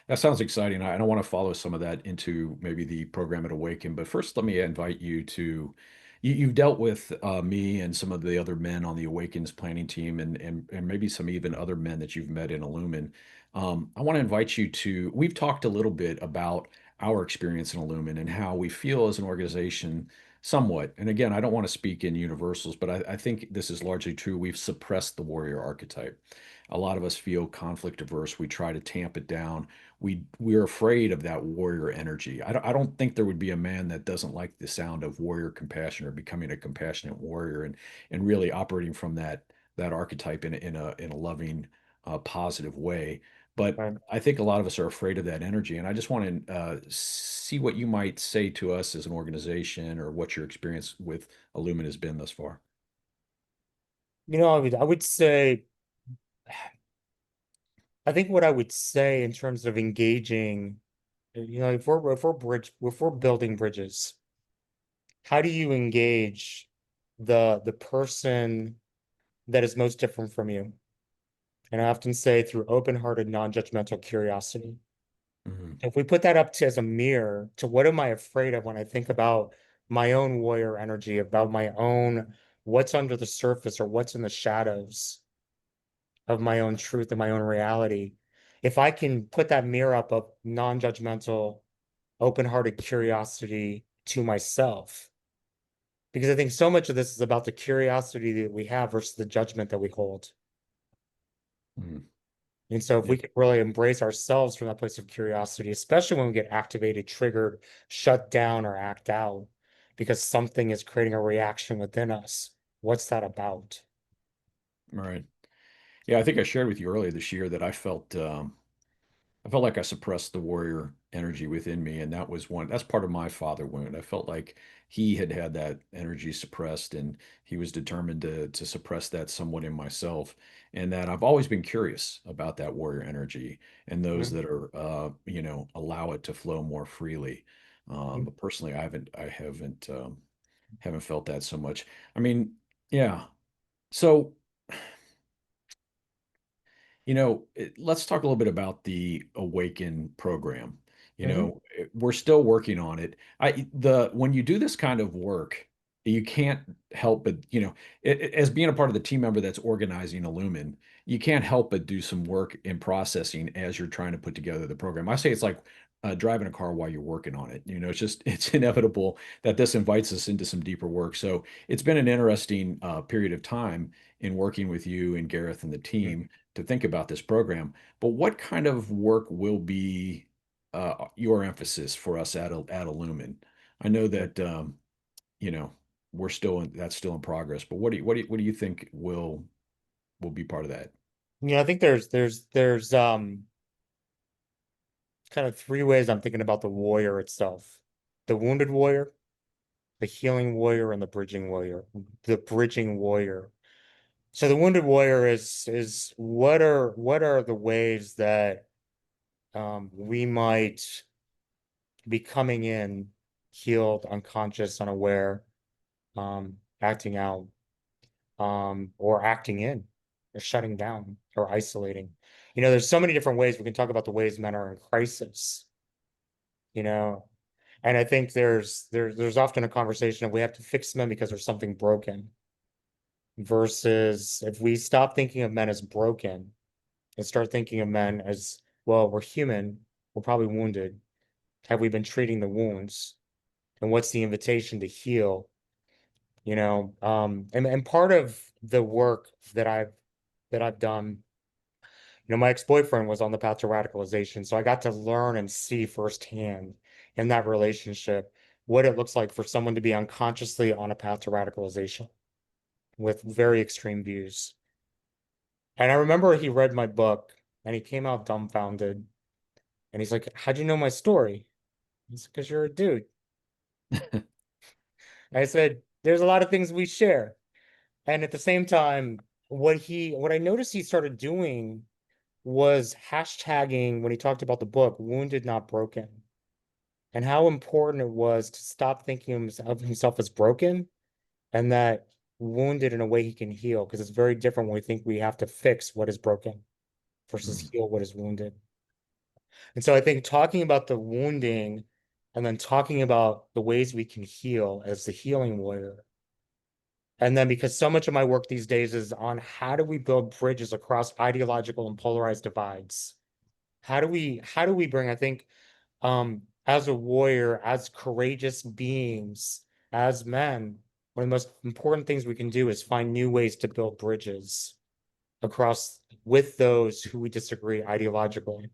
That sounds exciting. I don't want to follow some of that into maybe the program at Awaken, but first let me invite you to you've dealt with me and some of the other men on the Awakens planning team and maybe some even other men that you've met in Illumin. I want to invite you to we've talked a little bit about our experience in Illumin and how we feel as an organization somewhat. And again, I don't want to speak in universals, but I think this is largely true. We've suppressed the warrior archetype. A lot of us feel conflict averse. We try to tamp it down. We're afraid of that warrior energy. I don't think there would be a man that doesn't like the sound of warrior compassion or becoming a compassionate warrior and really operating from that archetype in a loving, positive way. But Right. I think a lot of us are afraid of that energy, and I just want to see what you might say to us as an organization or what your experience with Illumina has been thus far. I would say, I think what I would say in terms of engaging, if we're building bridges, how do you engage the person that is most different from you? And I often say through open-hearted, non-judgmental curiosity. Mhm. If we put that up to as a mirror to what am I afraid of when I think about my own warrior energy, about my own what's under the surface or what's in the shadows of my own truth and my own reality. If I can put that mirror up of non-judgmental, open-hearted curiosity to myself, because I think so much of this is about the curiosity that we have versus the judgment that we hold. Mhm. And so if Yeah. we could really embrace ourselves from that place of curiosity, especially when we get activated, triggered, shut down, or act out, because something is creating a reaction within us. What's that about? All right. Yeah, I think I shared with you earlier this year that I felt like I suppressed the warrior energy within me, and that's part of my father wound. I felt like he had had that energy suppressed, and he was determined to suppress that somewhat in myself. And that I've always been curious about that warrior energy and those Mhm. that are, allow it to flow more freely. But personally, I haven't felt that so much. I mean, yeah. So. Let's talk a little bit about the Awaken program. Mhm. We're still working on it. When you do this kind of work, you can't help but, as being a part of the team member that's organizing Illumin, you can't help but do some work in processing as you're trying to put together the program. I say it's like driving a car while you're working on it. It's inevitable that this invites us into some deeper work. So it's been an interesting period of time in working with you and Gareth and the team to think about this program. But what kind of work will be your emphasis for us at Illumin? I know that you know that's still in progress, but what do you think will be part of that? I think there's kind of three ways I'm thinking about the warrior itself. The wounded warrior, the healing warrior, and the bridging warrior. The bridging warrior. So the wounded warrior is what are the ways that we might be coming in healed, unconscious, unaware, acting out, or acting in, or shutting down, or isolating. There's so many different ways we can talk about the ways men are in crisis, you know. And I think there's often a conversation of we have to fix men because there's something broken. versus if we stop thinking of men as broken and start thinking of men as, well, we're human, we're probably wounded. Have we been treating the wounds? And what's the invitation to heal? And part of the work that I've done, my ex-boyfriend was on the path to radicalization, so I got to learn and see firsthand in that relationship what it looks like for someone to be unconsciously on a path to radicalization with very extreme views. And I remember he read my book and he came out dumbfounded. And he's like, "How'd you know my story?" It's because you're a dude. I said, "There's a lot of things we share." And at the same time, what I noticed he started doing was hashtagging when he talked about the book, wounded, not broken, and how important it was to stop thinking of himself as broken and that wounded in a way he can heal, because it's very different when we think we have to fix what is broken versus Mm. heal what is wounded. And so I think talking about the wounding and then talking about the ways we can heal as the healing warrior. And then because so much of my work these days is on how do we build bridges across ideological and polarized divides? How do we bring, I think, as a warrior, as courageous beings, as men, one of the most important things we can do is find new ways to build bridges across with those who we disagree ideologically,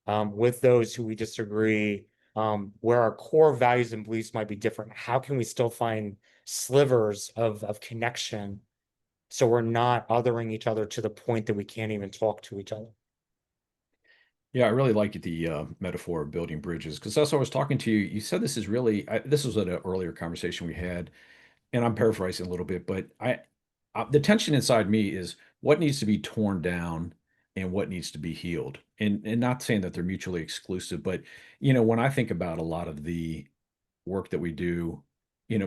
with those who we disagree, where our core values and beliefs might be different. How can we still find slivers of connection so we're not othering each other to the point that we can't even talk to each other? Yeah, I really like the metaphor of building bridges because as I was talking to you, you said this is really, this was at an earlier conversation we had, and I'm paraphrasing a little bit, but the tension inside me is what needs to be torn down and what needs to be healed. And not saying that they're mutually exclusive, but when I think about a lot of the work that we do,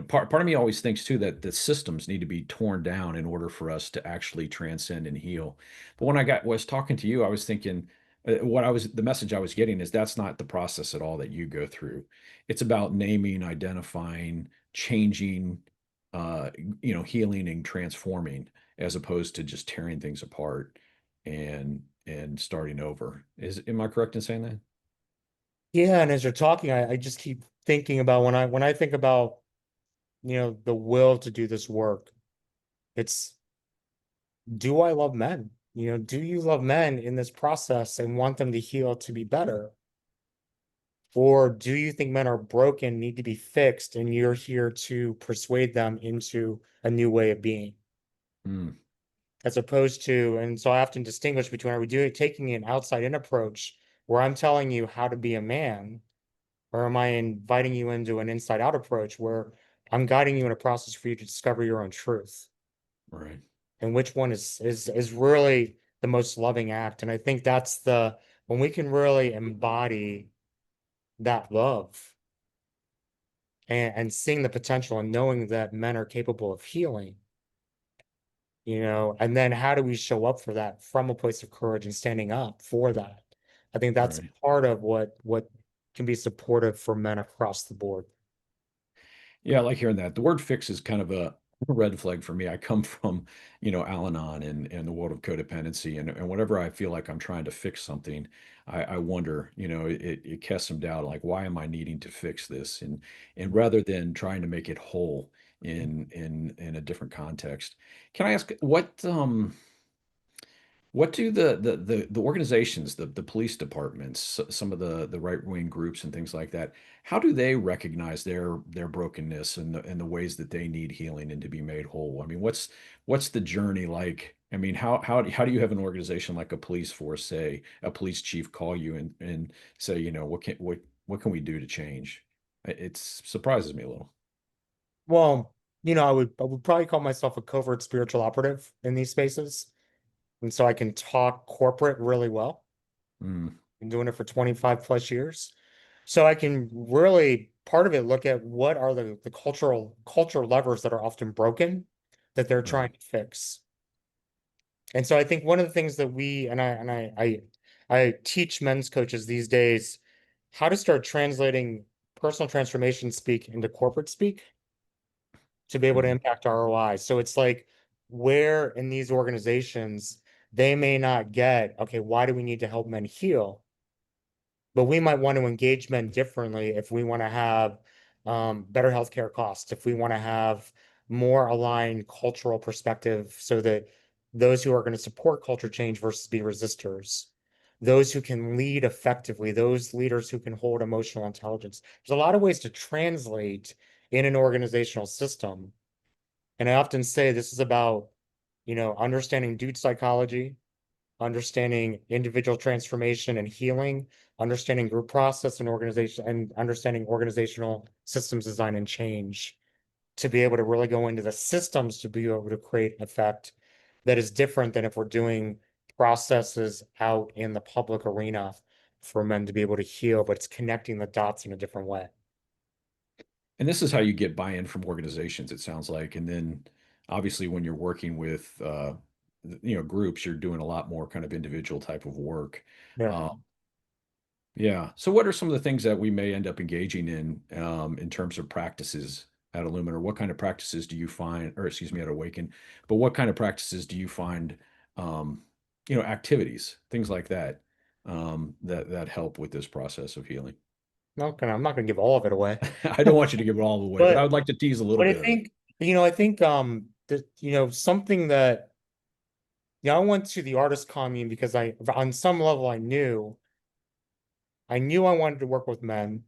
part of me always thinks too that the systems need to be torn down in order for us to actually transcend and heal. But when was talking to you, I was thinking the message I was getting is that's not the process at all that you go through. It's about naming, identifying, changing, uh, healing and transforming, as opposed to just tearing things apart and starting over. Am I correct in saying that? Yeah, and as you're talking, I just keep thinking about when I think about, the will to do this work, it's, do I love men? Do you love men in this process and want them to heal to be better? Or do you think men are broken, need to be fixed, and you're here to persuade them into a new way of being? Mm, As opposed to, and so I often distinguish between, are we taking an outside-in approach where I'm telling you how to be a man, or am I inviting you into an inside-out approach where I'm guiding you in a process for you to discover your own truth? right. And which one is really the most loving act? And I think that's when we can really embody that love and seeing the potential and knowing that men are capable of healing, and then how do we show up for that from a place of courage and standing up for that? I think that's Right. part of what can be supportive for men across the board. Yeah, I like hearing that. The word fix is kind of a red flag for me. I come from, Al-Anon and the world of codependency. And whenever I feel like I'm trying to fix something, I wonder, it casts some doubt, like, why am I needing to fix this? And rather than trying to make it whole in a different context. Can I ask what do the organizations, the police departments, some of the right-wing groups and things like that, how do they recognize their brokenness and the ways that they need healing and to be made whole? I mean, what's the journey like? I mean, how do you have an organization like a police force, say, a police chief call you and say, what can we do to change? It surprises me a little. Well, I would probably call myself a covert spiritual operative in these spaces. And so I can talk corporate really well. Mm, Been doing it for 25 plus years. So I can really part of it look at what are the cultural levers that are often broken that they're trying right. to fix. And so I think one of the things that we and I teach men's coaches these days how to start translating personal transformation speak into corporate speak to be able to Mm, impact ROI. So it's like where in these organizations they may not get, okay, why do we need to help men heal? But we might want to engage men differently if we want to have better healthcare costs, if we want to have more aligned cultural perspective so that those who are going to support culture change versus be resistors, those who can lead effectively, those leaders who can hold emotional intelligence. There's a lot of ways to translate in an organizational system. And I often say this is about, understanding dude psychology, understanding individual transformation and healing, understanding group process and organization, and understanding organizational systems design and change to be able to really go into the systems to be able to create effect that is different than if we're doing processes out in the public arena for men to be able to heal, but it's connecting the dots in a different way. And this is how you get buy-in from organizations, it sounds like. And then obviously when you're working with groups, you're doing a lot more kind of individual type of work. Yeah. Uh, yeah. So what are some of the things that we may end up engaging in terms of practices at Illumina? What kind of practices do you find, or excuse me, at Awaken, but what kind of practices do you find, um, activities, things like that, that help with this process of healing? I'm not gonna give all of it away. I don't want you to give it all away, but I But would like to tease a little but I bit of it. think, I think that, something that, I went to the artist commune because on some level I knew I wanted to work with men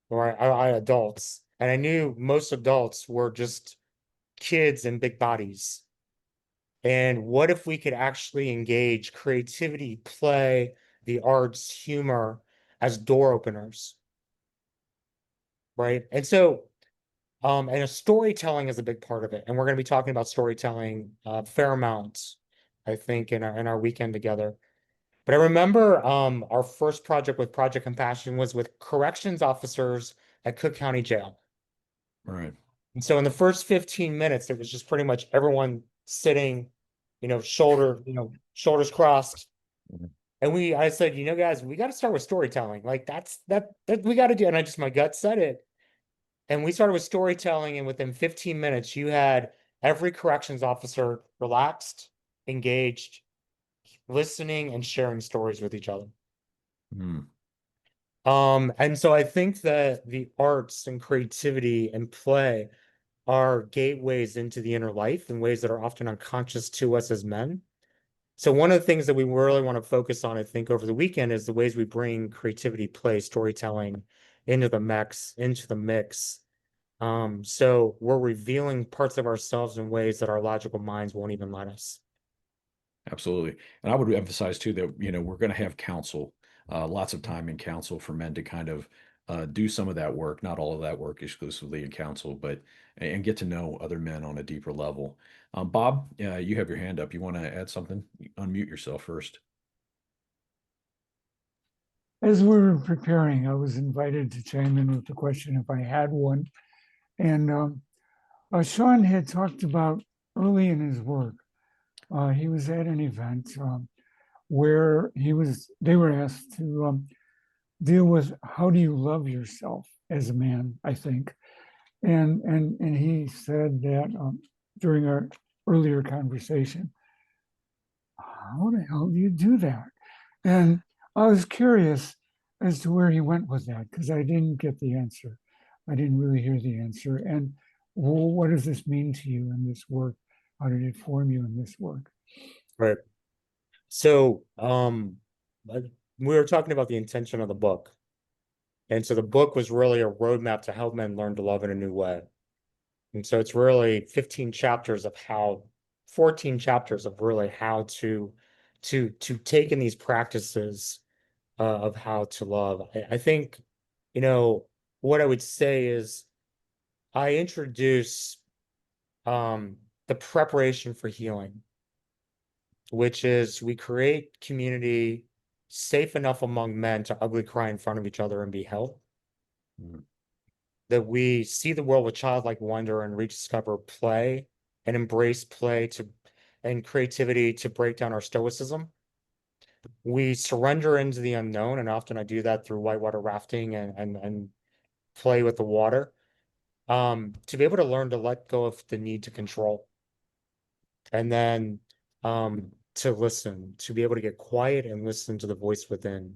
or adults, and I knew most adults were just kids in big bodies. And what if we could actually engage creativity, play, the arts, humor as door openers, right? And so, and a storytelling is a big part of it. And we're going to be talking about storytelling a fair amount, I think, in our weekend together. But I remember our first project with Project Compassion was with corrections officers at Cook County Jail. Right. And so in the first 15 minutes, it was just pretty much everyone sitting, shoulders crossed. Mhm. And I said, guys, we got to start with storytelling. Like that we got to do. And my gut said it. And we started with storytelling. And within 15 minutes, you had every corrections officer relaxed, engaged, listening and sharing stories with each other. Hmm. And so I think that the arts and creativity and play are gateways into the inner life in ways that are often unconscious to us as men. So one of the things that we really want to focus on, I think, over the weekend is the ways we bring creativity, play, storytelling into the mix. So we're revealing parts of ourselves in ways that our logical minds won't even let us. Absolutely. And I would emphasize too that, we're going to have counsel, lots of time in counsel for men to kind of do some of that work, not all of that work exclusively in counsel, but and get to know other men on a deeper level. Bob, you have your hand up. You want to add something? Unmute yourself first. As we were preparing, I was invited to chime in with the question if I had one. And Sean had talked about early in his work, he was at an event where they were asked to deal with how do you love yourself as a man, I think. And he said that during our earlier conversation, how the hell do you do that? And I was curious as to where he went with that because I didn't get the answer. I didn't really hear the answer. And what does this mean to you in this work? How did it form you in this work? Right. So, we were talking about the intention of the book. And so the book was really a roadmap to help men learn to love in a new way. And so it's really 14 chapters of really how to take in these practices of how to love. I think, you know, what I would say is I introduce the preparation for healing, which is we create community safe enough among men to ugly cry in front of each other and be held. Mm. That we see the world with childlike wonder and rediscover play and embrace play and creativity to break down our stoicism. We surrender into the unknown, and often I do that through whitewater rafting and play with the water. To be able to learn to let go of the need to control. And then to listen, to be able to get quiet and listen to the voice within,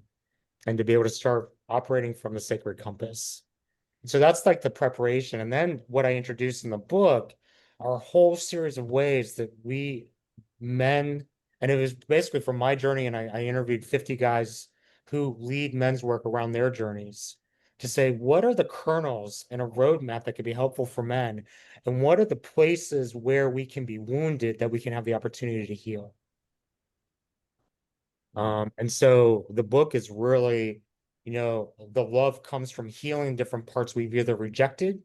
and to be able to start operating from the sacred compass. So that's like the preparation. And then what I introduced in the book are a whole series of ways that we men, and it was basically from my journey, and I interviewed 50 guys who lead men's work around their journeys to say, what are the kernels in a roadmap that could be helpful for men? And what are the places where we can be wounded that we can have the opportunity to heal? And so the book is really, the love comes from healing different parts we've either rejected,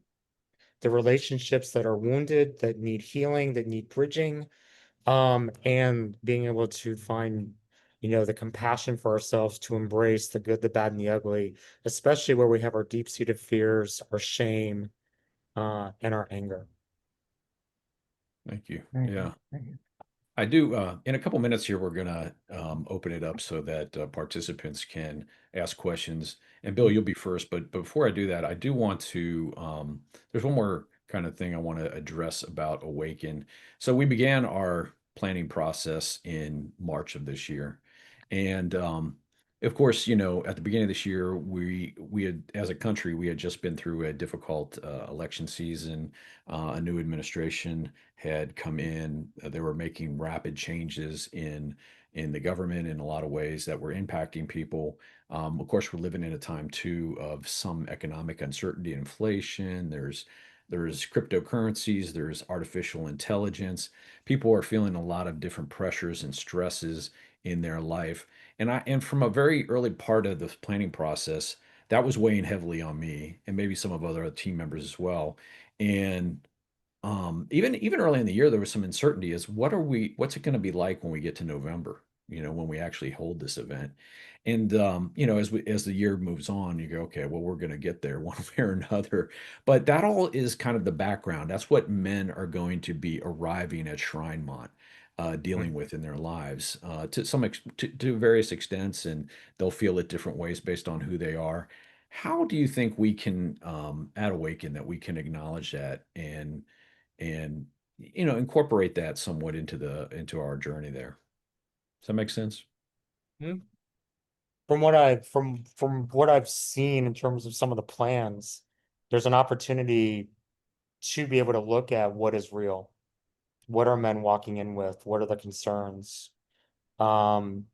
the relationships that are wounded, that need healing, that need bridging, and being able to find, the compassion for ourselves to embrace the good, the bad, and the ugly, especially where we have our deep-seated fears, our shame, and our anger. Thank you. Thank you. Yeah. Thank you. I do. In a couple minutes here, we're gonna open it up so that participants can ask questions. And Bill, you'll be first. But before I do that, I do want to. There's one more kind of thing I want to address about Awaken. So we began our planning process in March of this year, and of course, at the beginning of this year, we had, as a country, we had just been through a difficult election season. A new administration had come in. They were making rapid changes in the government in a lot of ways that were impacting people. Of course, we're living in a time too of some economic uncertainty, inflation. There's cryptocurrencies. There's artificial intelligence. People are feeling a lot of different pressures and stresses in their life. And from a very early part of the planning process, that was weighing heavily on me and maybe some of other team members as well. And even early in the year, there was some uncertainty as what's it going to be like when we get to November, when we actually hold this event. And as the year moves on, you go, okay, well, we're going to get there one way or another. But that all is kind of the background. That's what men are going to be arriving at Shrinemont, dealing with in their lives, to various extents, and they'll feel it different ways based on who they are. How do you think we can, at Awaken, that we can acknowledge that and incorporate that somewhat into our journey there? Does that make sense? Mhm. From what I've seen in terms of some of the plans, there's an opportunity to be able to look at what is real. What are men walking in with? What are the concerns? Um,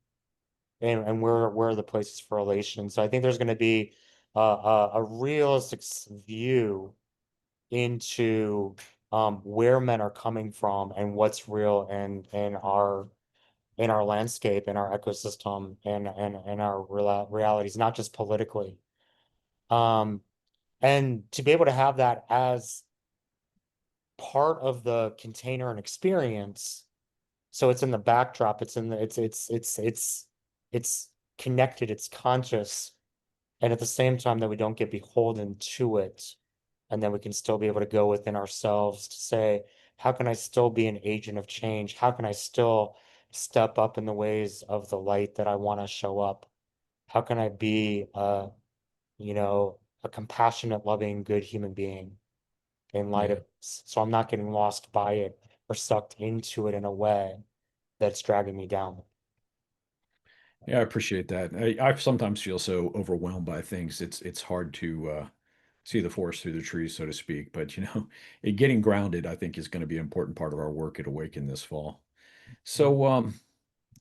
and where are the places for elation? So I think there's going to be a realistic view into where men are coming from and what's real in our landscape, in our ecosystem, and our realities, not just politically. Um, and to be able to have that as part of the container and experience, so it's in the backdrop, it's in the it's connected, it's conscious, and at the same time that we don't get beholden to it, and then we can still be able to go within ourselves to say, how can I still be an agent of change? How can I still step up in the ways of the light that I want to show up? How can I be a compassionate, loving, good human being in light of Yeah. this? So I'm not getting lost by it or sucked into it in a way that's dragging me down. Yeah, I appreciate that. I sometimes feel so overwhelmed by things. It's hard to see the forest through the trees, so to speak. But getting grounded, I think, is going to be an important part of our work at Awaken this fall. So,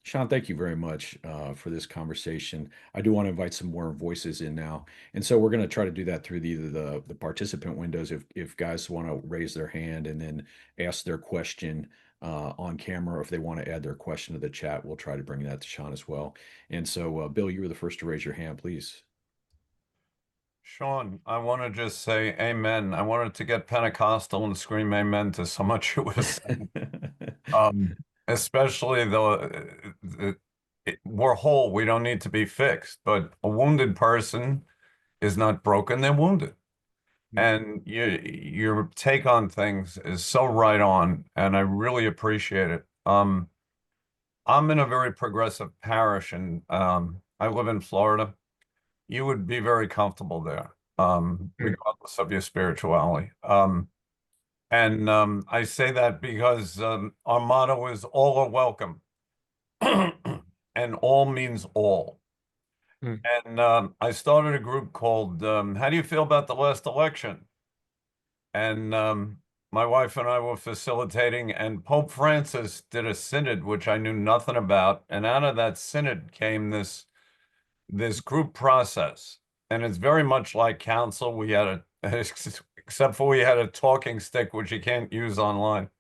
Sean, thank you very much for this conversation. I do want to invite some more voices in now, and so we're going to try to do that through either the participant windows, if guys want to raise their hand and then ask their question on camera, or if they want to add their question to the chat, we'll try to bring that to Sean as well. And so, Bill, you were the first to raise your hand, please. Sean, I want to just say amen. I wanted to get Pentecostal and scream amen to so much you were saying. Um, Especially though we're whole, we don't need to be fixed, but a wounded person is not broken, they're wounded. And your take on things is so right on, and I really appreciate it. I'm in a very progressive parish, and I live in Florida. You would be very comfortable there, regardless of your spirituality. And I say that because our motto is all are welcome. And all means all. Hmm. And I started a group called How Do You Feel About the Last Election? And my wife and I were facilitating, and Pope Francis did a synod, which I knew nothing about. And out of that synod came this group process. And it's very much like council. We had a, except for we had a talking stick, which you can't use online.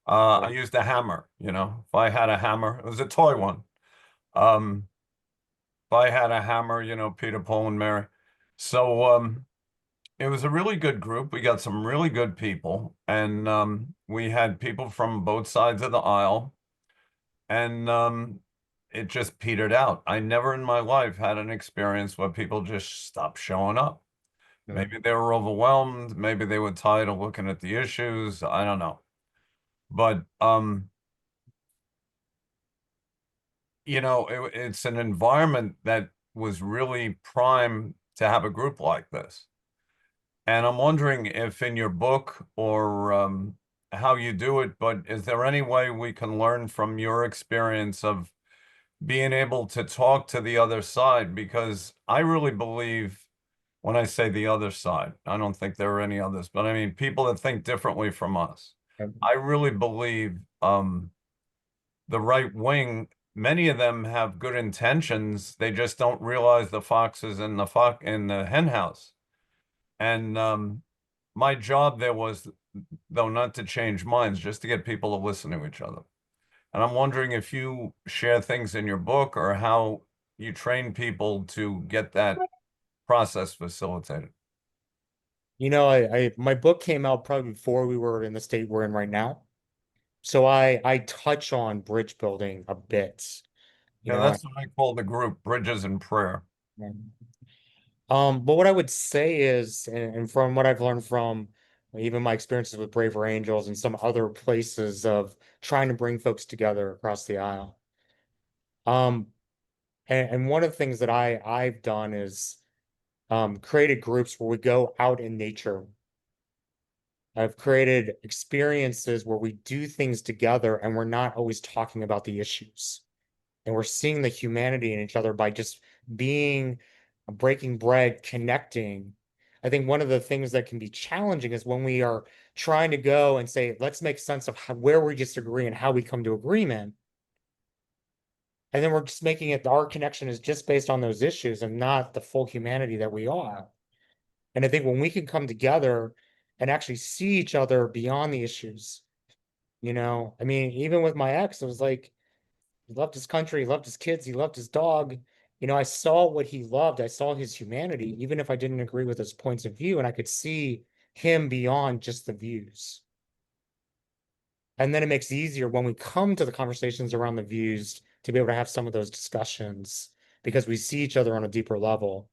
I used a hammer, you know. If I had a hammer, it was a toy one. If I had a hammer, you know, Peter, Paul, and Mary. So it was a really good group. We got some really good people, and we had people from both sides of the aisle, and it just petered out. I never in my life had an experience where people just stopped showing up. Yeah. Maybe they were overwhelmed. Maybe they were tired of looking at the issues. I don't know. But you know, it's an environment that was really prime to have a group like this. And I'm wondering if in your book or how you do it, but is there any way we can learn from your experience of being able to talk to the other side? Because I really believe when I say the other side, I don't think there are any others, but I mean people that think differently from us. I really believe the right wing, many of them have good intentions. They just don't realize the foxes in the hen house. And my job there was, though, not to change minds, just to get people to listen to each other. And I'm wondering if you share things in your book or how you train people to get that process facilitated. You know, my book came out probably before we were in the state we're in right now. So I touch on bridge building a bit. You Yeah, know, that's what I call the group, Bridges in Prayer. but what I would say is, and from what I've learned from even my experiences with Braver Angels and some other places of trying to bring folks together across the aisle. Um, and one of the things that I've done is created groups where we go out in nature. I've created experiences where we do things together and we're not always talking about the issues. And we're seeing the humanity in each other by just being, breaking bread, connecting. I think one of the things that can be challenging is when we are trying to go and say, let's make sense of where we disagree and how we come to agreement. And then we're just making it, our connection is just based on those issues and not the full humanity that we are. And I think when we can come together and actually see each other beyond the issues, you know, I mean, even with my ex, it was like, he loved his country, he loved his kids, he loved his dog. You know, I saw what he loved. I saw his humanity, even if I didn't agree with his points of view, and I could see him beyond just the views. And then it makes it easier when we come to the conversations around the views to be able to have some of those discussions because we see each other on a deeper level.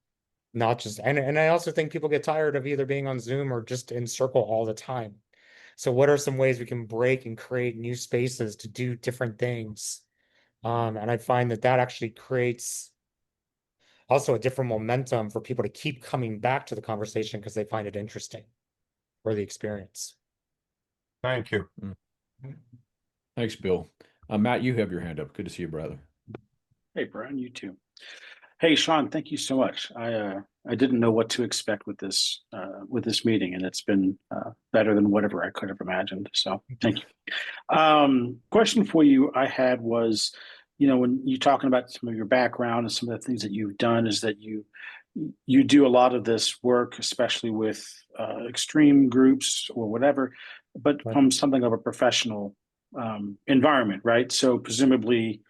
Not just, and I also think people get tired of either being on Zoom or just in circle all the time. So what are some ways we can break and create new spaces to do different things? And I find that that actually creates also a different momentum for people to keep coming back to the conversation because they find it interesting or the experience. Thank you. Thanks, Bill. Matt, you have your hand up. Good to see you, brother. Hey, Brian, you too. Hey, Sean, thank you so much. I didn't know what to expect with this meeting, and it's been better than whatever I could have imagined. So thank you. Question for you I had was, you know, when you're talking about some of your background and some of the things that you've done, is that you do a lot of this work, especially with extreme groups or whatever, but Right. from something of a professional environment, right? So presumably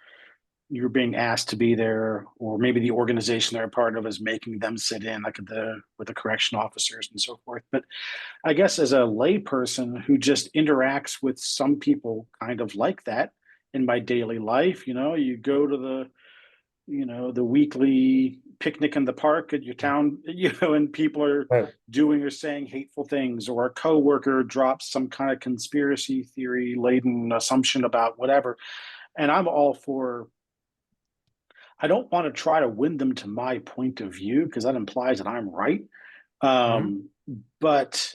you're being asked to be there, or maybe the organization they're a part of is making them sit in, like with the correction officers and so forth. But I guess as a layperson who just interacts with some people kind of like that in my daily life, you know, you go to the weekly picnic in the park at your town, you know, and people are Right. doing or saying hateful things, or a coworker drops some kind of conspiracy theory laden assumption about whatever. And I'm all for, I don't want to try to win them to my point of view because that implies that I'm right. But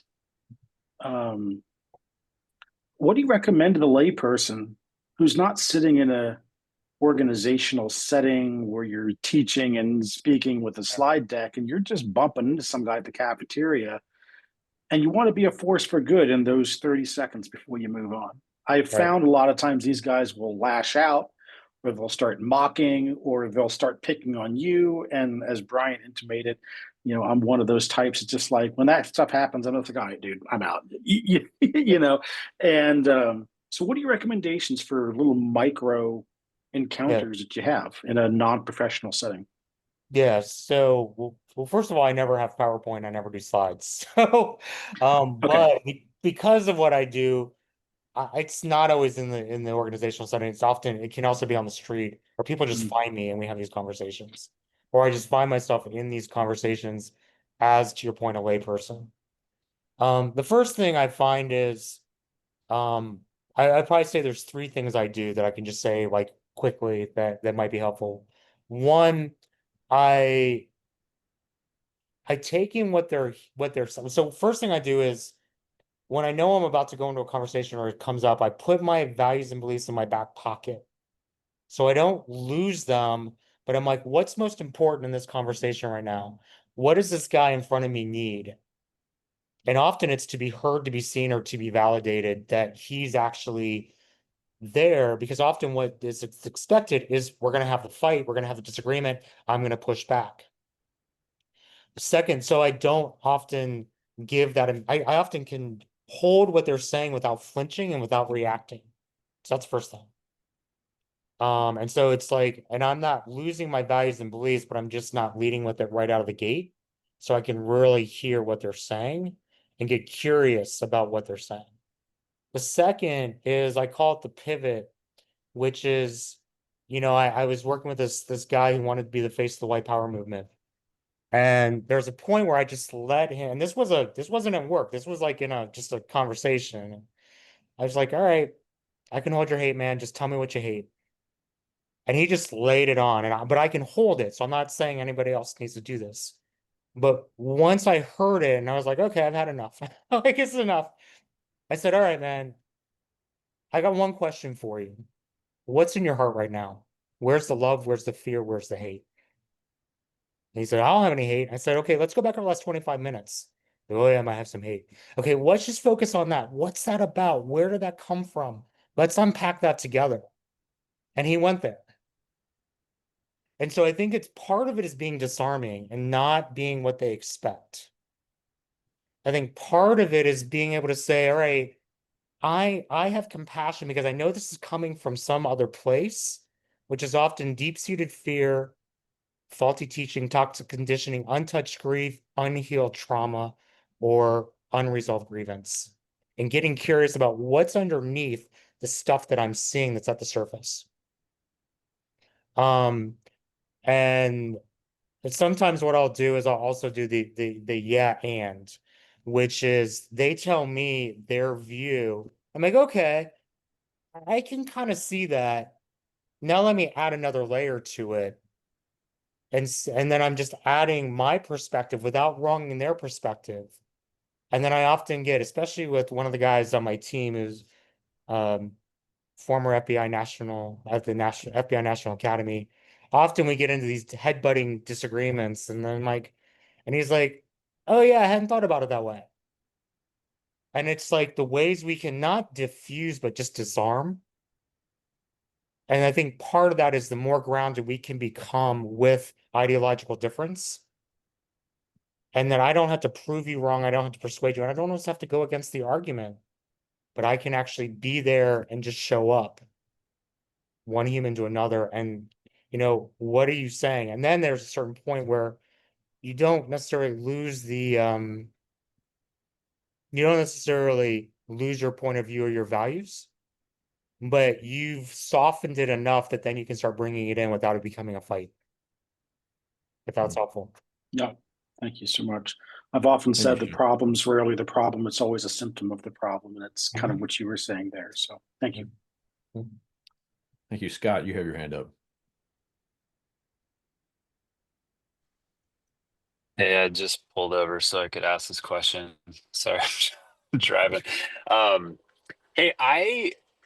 what do you recommend to the layperson who's not sitting in a organizational setting where you're teaching and speaking with a slide deck and you're just bumping into some guy at the cafeteria and you want to be a force for good in those 30 seconds before you move on? I've Right. found a lot of times these guys will lash out, or they'll start mocking, or they'll start picking on you. And as Brian intimated, I'm one of those types. It's just like when that stuff happens, I'm just like, all right, dude, I'm out. And so, what are your recommendations for little micro Yeah. encounters that you have in a non-professional setting? Yeah. So, well, first of all, I never have PowerPoint. I never do slides. So, Okay. but because of what I do, it's not always in the organizational setting. It can also be on the street, or people just Mm. find me and we have these conversations, or I just find myself in these conversations as, to your point, a layperson. The first thing I find is, um, I'd probably say there's three things I do that I can just say like quickly that might be helpful. One, I take in what they're so first thing I do is when I know I'm about to go into a conversation or it comes up, I put my values and beliefs in my back pocket so I don't lose them. But I'm like, what's most important in this conversation right now? What does this guy in front of me need? And often it's to be heard, to be seen, or to be validated that he's actually there, because often what is expected is we're going to have the fight, we're going to have the disagreement, I'm going to push back. Second, so I don't often give that, I often can hold what they're saying without flinching and without reacting. So that's the first thing. And so it's like, and I'm not losing my values and beliefs, but I'm just not leading with it right out of the gate. So I can really hear what they're saying and get curious about what they're saying. The second is I call it the pivot, which is, I was working with this guy who wanted to be the face of the white power movement. And there's a point where I just let him, and this wasn't at work. This was like in just a conversation. I was like, all right, I can hold your hate, man. Just tell me what you hate. And he just laid it on, but I can hold it. So I'm not saying anybody else needs to do this. But once I heard it and I was like, okay, I've had enough. Like it's enough. I said, all right, man, I got one question for you. What's in your heart right now? Where's the love? Where's the fear? Where's the hate? And he said, I don't have any hate. I said, okay, let's go back over the last 25 minutes. Oh, yeah, I might have some hate. Okay, let's just focus on that. What's that about? Where did that come from? Let's unpack that together. And he went there. And so I think it's part of it is being disarming and not being what they expect. I think part of it is being able to say, all right, I have compassion because I know this is coming from some other place, which is often deep-seated fear, faulty teaching, toxic conditioning, untouched grief, unhealed trauma, or unresolved grievance. And getting curious about what's underneath the stuff that I'm seeing that's at the surface. And sometimes what I'll do is I'll also do the yeah and, which is they tell me their view. I'm like, okay, I can kind of see that. Now let me add another layer to it. And then I'm just adding my perspective without wronging their perspective. And then I often get, especially with one of the guys on my team who's um, former FBI national at the National FBI National Academy. Often we get into these headbutting disagreements, and then like, and he's like, "Oh yeah, I hadn't thought about it that way." And it's like the ways we can not diffuse but just disarm. And I think part of that is the more grounded we can become with ideological difference. And then I don't have to prove you wrong. I don't have to persuade you. And I don't always have to go against the argument, but I can actually be there and just show up one human to another. And, what are you saying? And then there's a certain point where you don't necessarily lose you don't necessarily lose your point of view or your values, but you've softened it enough that then you can start bringing it in without it becoming a fight, if that's helpful. Yeah. Thank you so much. I've often Thank said the you. problem's rarely the problem. It's always a symptom of the problem. And it's kind of Mhm. what you were saying there. So thank you. Thank you, Scott. You have your hand up. Hey, I just pulled over so I could ask this question. Sorry, I'm driving. Um, Hey,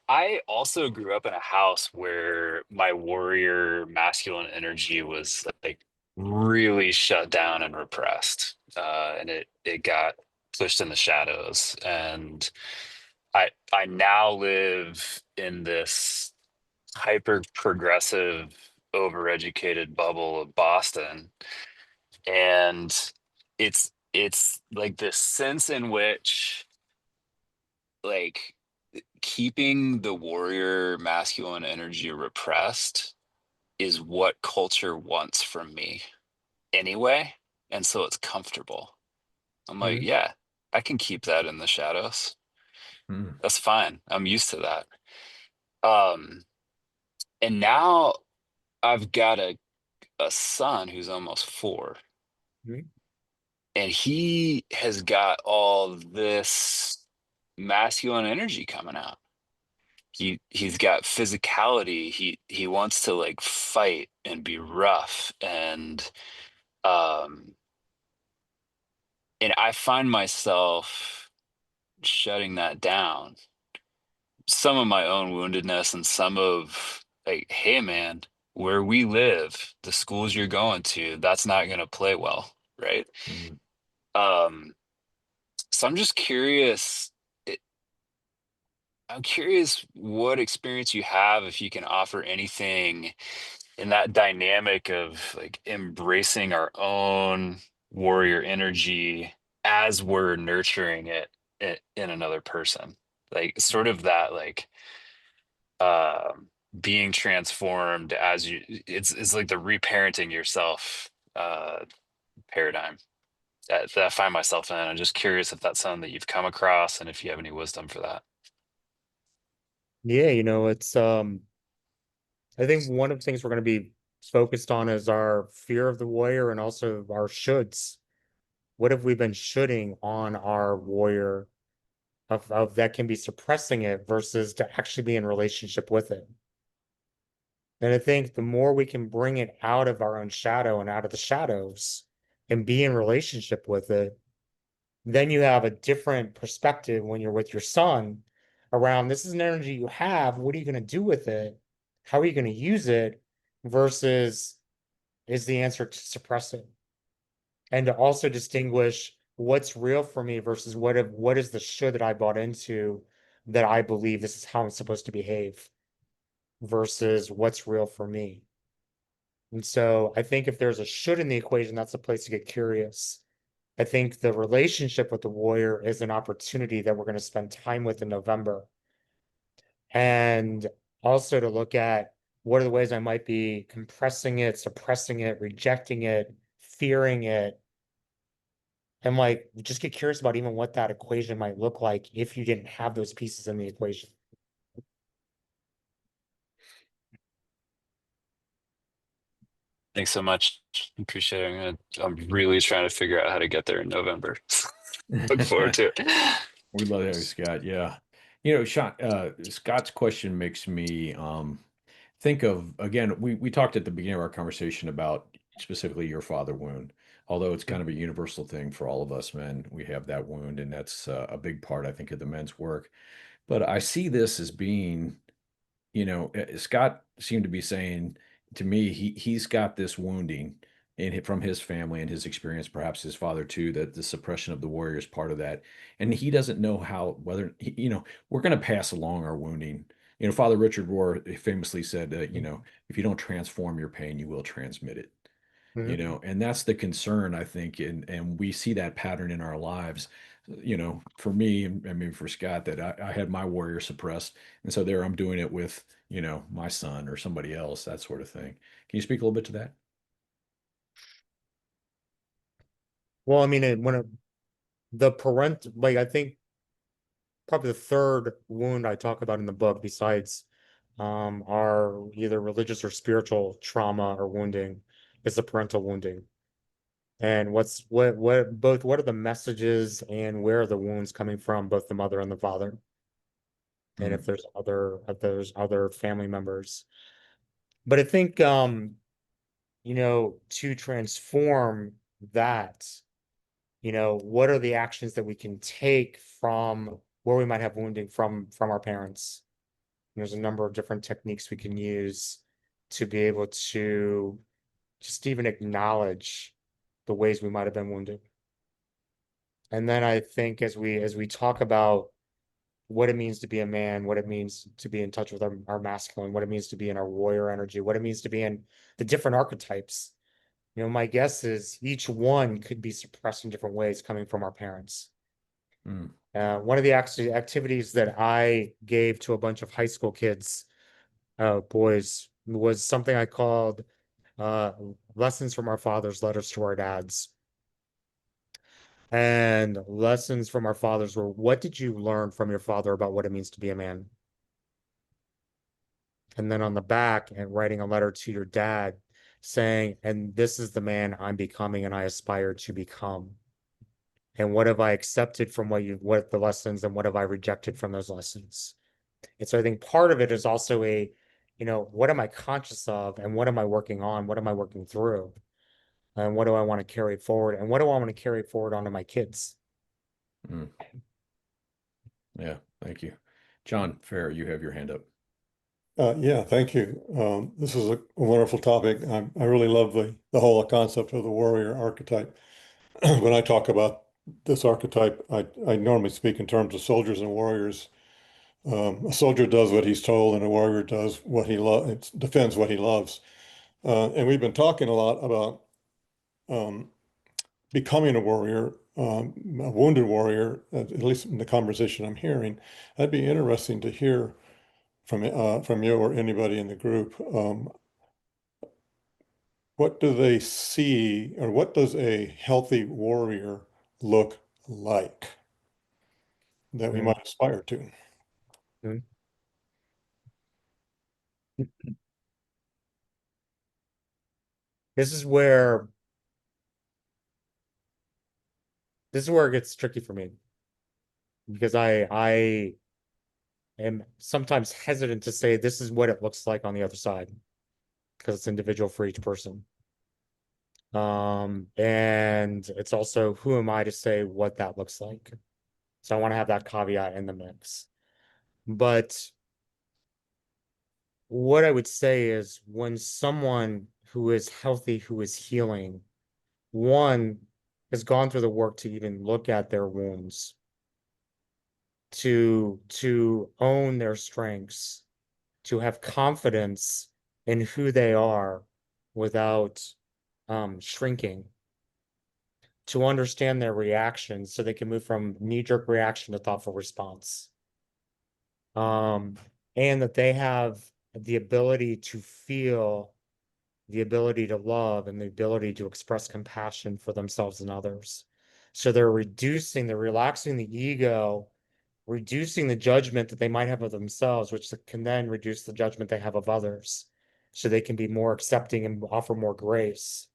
I also grew up in a house where my warrior masculine energy was like really shut down and repressed. And it got pushed in the shadows. And I now live in this hyper progressive, overeducated bubble of Boston. And it's like this sense in which like keeping the warrior masculine energy repressed is what culture wants from me anyway. And so it's comfortable. I'm like, Mhm. yeah, I can keep that in the shadows. Mm. That's fine. I'm used to that. Um, and now I've got a son who's almost 4, Mhm. and he has got all this masculine energy coming out. He's got physicality. He wants to like fight and be rough, um and I find myself shutting that down. Some of my own woundedness and some of like, hey man, where we live, the schools you're going to, that's not going to play well, right? Mm. Um so I'm just curious. I'm curious what experience you have, if you can offer anything in that dynamic of like embracing our own warrior energy as we're nurturing it in another person. Like sort of that like being transformed as you, it's like the reparenting yourself paradigm that I find myself in. I'm just curious if that's something that you've come across and if you have any wisdom for that. Yeah, it's I think one of the things we're going to be focused on is our fear of the warrior and also our shoulds. What have we been shoulding on our warrior of that can be suppressing it versus to actually be in relationship with it? And I think the more we can bring it out of our own shadow and out of the shadows and be in relationship with it, then you have a different perspective when you're with your son around this is an energy you have. What are you going to do with it? How are you going to use it? Versus is the answer to suppress it? And to also distinguish what's real for me versus what is the should that I bought into that I believe this is how I'm supposed to behave versus what's real for me. And so I think if there's a should in the equation, that's a place to get curious. I think the relationship with the warrior is an opportunity that we're going to spend time with in November. And also to look at what are the ways I might be compressing it, suppressing it, rejecting it, fearing it. And like just get curious about even what that equation might look like if you didn't have those pieces in the equation. Thanks so much. Appreciate it. I'm really trying to figure out how to get there in November. Look forward to it. We love having Scott. Yeah. Sean, Scott's question makes me think of, again, we talked at the beginning of our conversation about specifically your father wound, although it's kind of a universal thing for all of us men. We have that wound, and that's a big part, I think, of the men's work. But I see this as being, Scott seemed to be saying to me, he's got this wounding from his family and his experience, perhaps his father too, that the suppression of the warrior is part of that, and he doesn't know how whether we're going to pass along our wounding. Father Richard Rohr famously said that if you don't transform your pain, you will transmit it. Mhm. And that's the concern, I think, and we see that pattern in our lives. For me, and I mean for Scott, that I had my warrior suppressed, and so there I'm doing it with my son or somebody else, that sort of thing. Can you speak a little bit to that? Well, I mean, the parent, like I think probably the third wound I talk about in the book, besides our either religious or spiritual trauma or wounding, is the parental wounding. And what are the messages and where are the wounds coming from, both the mother and the father? And Mm. if there's other family members. But I think to transform that, what are the actions that we can take from where we might have wounding from our parents. There's a number of different techniques we can use to be able to just even acknowledge the ways we might have been wounded. And then I think as we talk about what it means to be a man, what it means to be in touch with our masculine, what it means to be in our warrior energy, what it means to be in the different archetypes. You know, my guess is each one could be suppressed in different ways coming from our parents. Mm. One of the activities that I gave to a bunch of high school kids, boys, was something I called lessons from our fathers, letters to our dads. And lessons from our fathers were, what did you learn from your father about what it means to be a man? And then on the back, and writing a letter to your dad saying, and this is the man I'm becoming and I aspire to become. And what have I accepted from what the lessons, and what have I rejected from those lessons? And so I think part of it is also what am I conscious of, and what am I working on? What am I working through? And what do I want to carry forward? And what do I want to carry forward onto my kids? Mm. Yeah, thank you. John Fair, you have your hand up. Yeah, thank you. This is a wonderful topic. I really love the whole concept of the warrior archetype. When I talk about this archetype, I normally speak in terms of soldiers and warriors. A soldier does what he's told, and a warrior does what he loves, defends what he loves. And we've been talking a lot about becoming a warrior, a wounded warrior, at least in the conversation I'm hearing. That'd be interesting to hear from you or anybody in the group. What do they see, or what does a healthy warrior look like that we might aspire to? Mm. This is where it gets tricky for me, because I am sometimes hesitant to say this is what it looks like on the other side, because it's individual for each person. And it's also, who am I to say what that looks like? So I want to have that caveat in the mix. But what I would say is, when someone who is healthy, who is healing, one has gone through the work to even look at their wounds, to own their strengths, to have confidence in who they are without shrinking, to understand their reactions so they can move from knee-jerk reaction to thoughtful response. And that they have the ability to feel, the ability to love, and the ability to express compassion for themselves and others. So they're relaxing the ego, reducing the judgment that they might have of themselves, which can then reduce the judgment they have of others. So they can be more accepting and offer more grace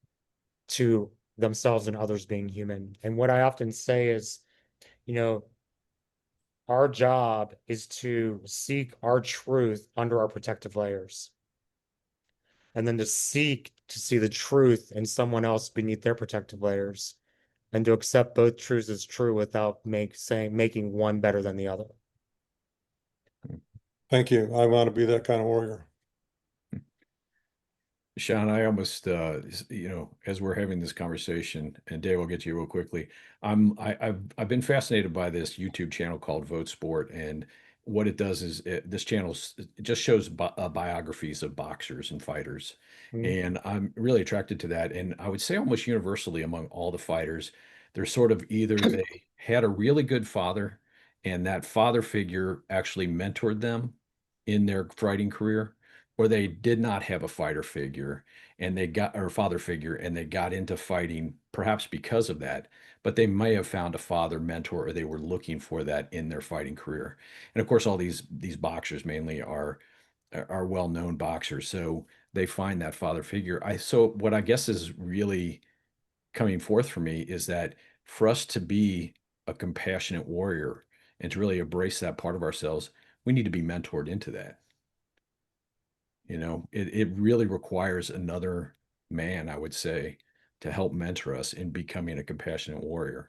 to themselves and others being human. And what I often say is, our job is to seek our truth under our protective layers, and then to seek to see the truth in someone else beneath their protective layers, and to accept both truths as true without making one better than the other. Thank you. I want to be that kind of warrior. Sean, I almost, as we're having this conversation, and Dave, I'll get to you real quickly. I've been fascinated by this YouTube channel called Vote Sport, and what it does is this channel it just shows biographies of boxers and fighters, and I'm really attracted to that. And I would say almost universally among all the fighters, they're sort of either they had a really good father, and that father figure actually mentored them in their fighting career, or they did not have a fighter figure and they got or father figure and they got into fighting perhaps because of that, but they may have found a father mentor or they were looking for that in their fighting career. And of course all these boxers mainly are well-known boxers, so they find that father figure. So what I guess is really coming forth for me is that for us to be a compassionate warrior and to really embrace that part of ourselves, we need to be mentored into that. It really requires another man, I would say, to help mentor us in becoming a compassionate warrior.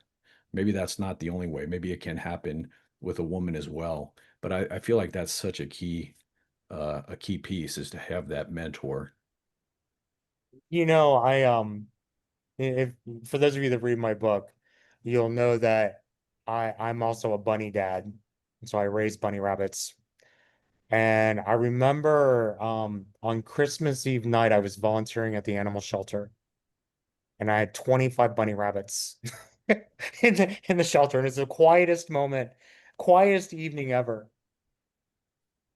Maybe that's not the only way. Maybe it can happen with a woman as well. But I feel like that's such a key piece is to have that mentor. You know, if for those of you that read my book, you'll know that I'm also a bunny dad. So I raise bunny rabbits. And I remember on Christmas Eve night, I was volunteering at the animal shelter, and I had 25 bunny rabbits in the shelter. And it's the quietest moment, quietest evening ever.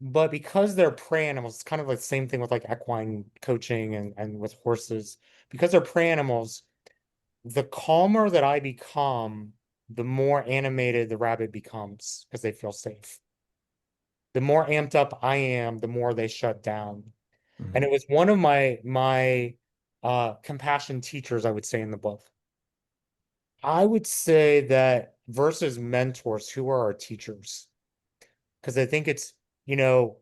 But because they're prey animals, it's kind of like the same thing with like equine coaching and with horses. Because they're prey animals, the calmer that I become, the more animated the rabbit becomes because they feel safe. The more amped up I am, the more they shut down. And Mhm. it was one of my compassion teachers, I would say in the book. I would say that versus mentors, who are our teachers? Because I think it's, you know,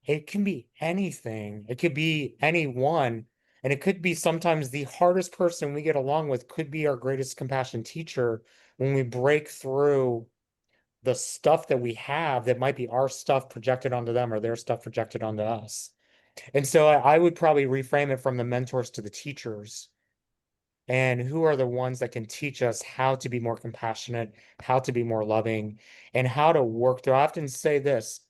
it can be anything. It could be anyone. And it could be sometimes the hardest person we get along with could be our greatest compassion teacher when we break through the stuff that we have that might be our stuff projected onto them or their stuff projected onto us. And so I would probably reframe it from the mentors to the teachers. And who are the ones that can teach us how to be more compassionate, how to be more loving, and how to work through. I often say this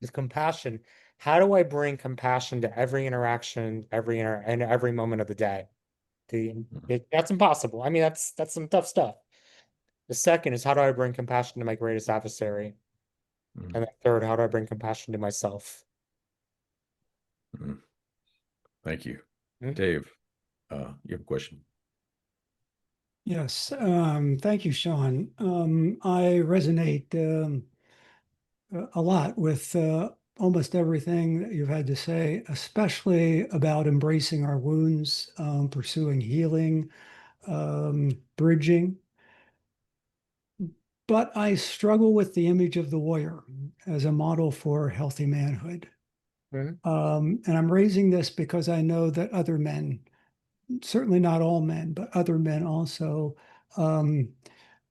with compassion. How do I bring compassion to every interaction, and every moment of the day? That's impossible. I mean, that's some tough stuff. The second is how do I bring compassion to my greatest adversary? Mhm. And the third, how do I bring compassion to myself? Mhm. Thank you. Hmm? Dave, you have a question? Yes, thank you, Sean. I resonate a lot with almost everything that you've had to say, especially about embracing our wounds, pursuing healing, bridging. But I struggle with the image of the warrior as a model for healthy manhood. Hmm? And I'm raising this because I know that other men, certainly not all men, but other men um,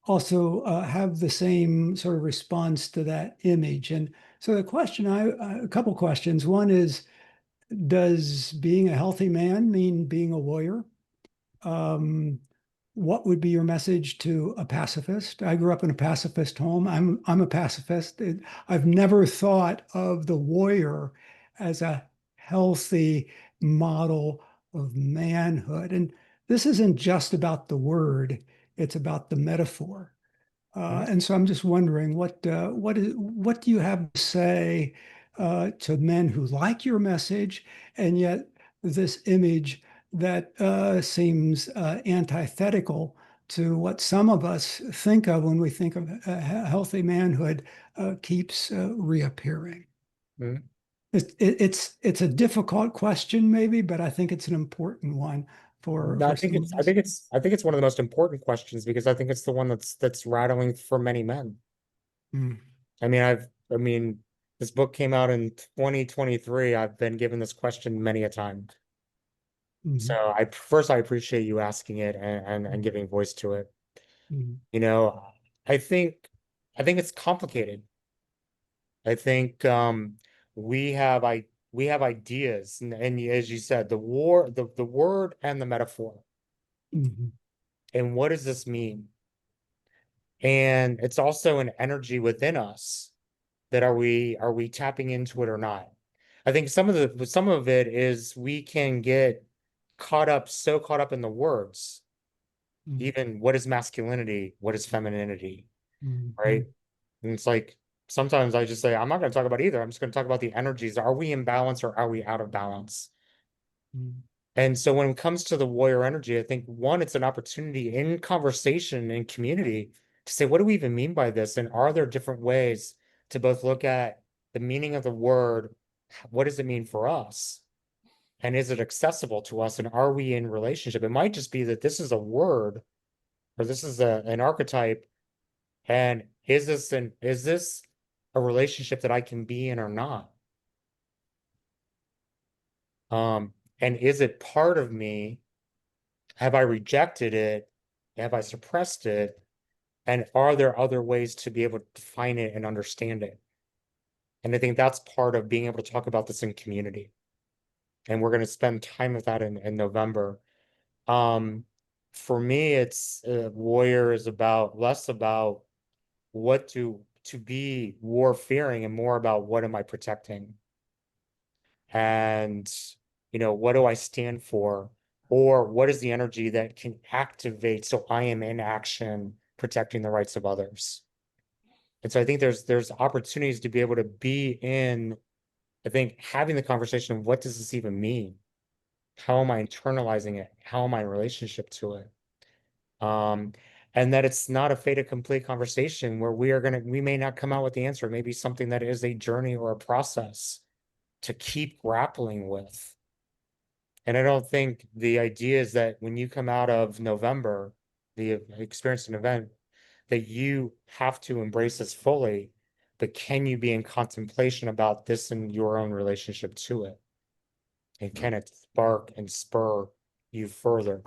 also have the same sort of response to that image. And so the question, a couple questions. One is, does being a healthy man mean being a warrior? Um, what would be your message to a pacifist? I grew up in a pacifist home. I'm a pacifist. I've never thought of the warrior as a healthy model of manhood. And this isn't just about the word, it's about the metaphor. Hmm? And so I'm just wondering what what do you have to say to men who like your message, and yet this image that seems antithetical to what some of us think of when we think of healthy manhood keeps reappearing. Hmm? It's a difficult question, maybe, but I think it's an important one No, for some of us. I think it's one of the most important questions because I think it's the one that's rattling for many men. Mm, I mean, I mean, this book came out in 2023. I've been given this question many a time. So mhm, I appreciate you asking it and giving voice to it. mhm, You know, I think I think it's complicated. I think we have ideas and as you said, the word and the metaphor. mhm, And what does this mean? And it's also an energy within us that are we tapping into it or not? I think some of it is we can get so caught up in the words, mhm, even what is masculinity, what is femininity, right? mhm, And it's like sometimes I just say, I'm not going to talk about either. I'm just going to talk about the energies. Are we in balance or are we out of balance? mhm, And so when it comes to the warrior energy, I think one, it's an opportunity in conversation and community to say, what do we even mean by this? And are there different ways to both look at the meaning of the word? What does it mean for us? And is it accessible to us? And are we in relationship? It might just be that this is a word or this is an archetype. And is this a relationship that I can be in or not? And is it part of me? Have I rejected it? Have I suppressed it? And are there other ways to be able to define it and understand it? And I think that's part of being able to talk about this in community. And we're going to spend time with that in November. For me, it's warrior is about less about what to be war fearing and more about what am I protecting? And, what do I stand for? Or what is the energy that can activate so I am in action protecting the rights of others? And so I think there's opportunities to be able to be in, I think, having the conversation of what does this even mean? How am I internalizing it? How am I in relationship to it? And that it's not a fait accompli conversation where we may not come out with the answer. Maybe something that is a journey or a process to keep grappling with. And I don't think the idea is that when you come out of November, the experience an event, that you have to embrace this fully, but can you be in contemplation about this and your own relationship to it? And can it spark and spur you further?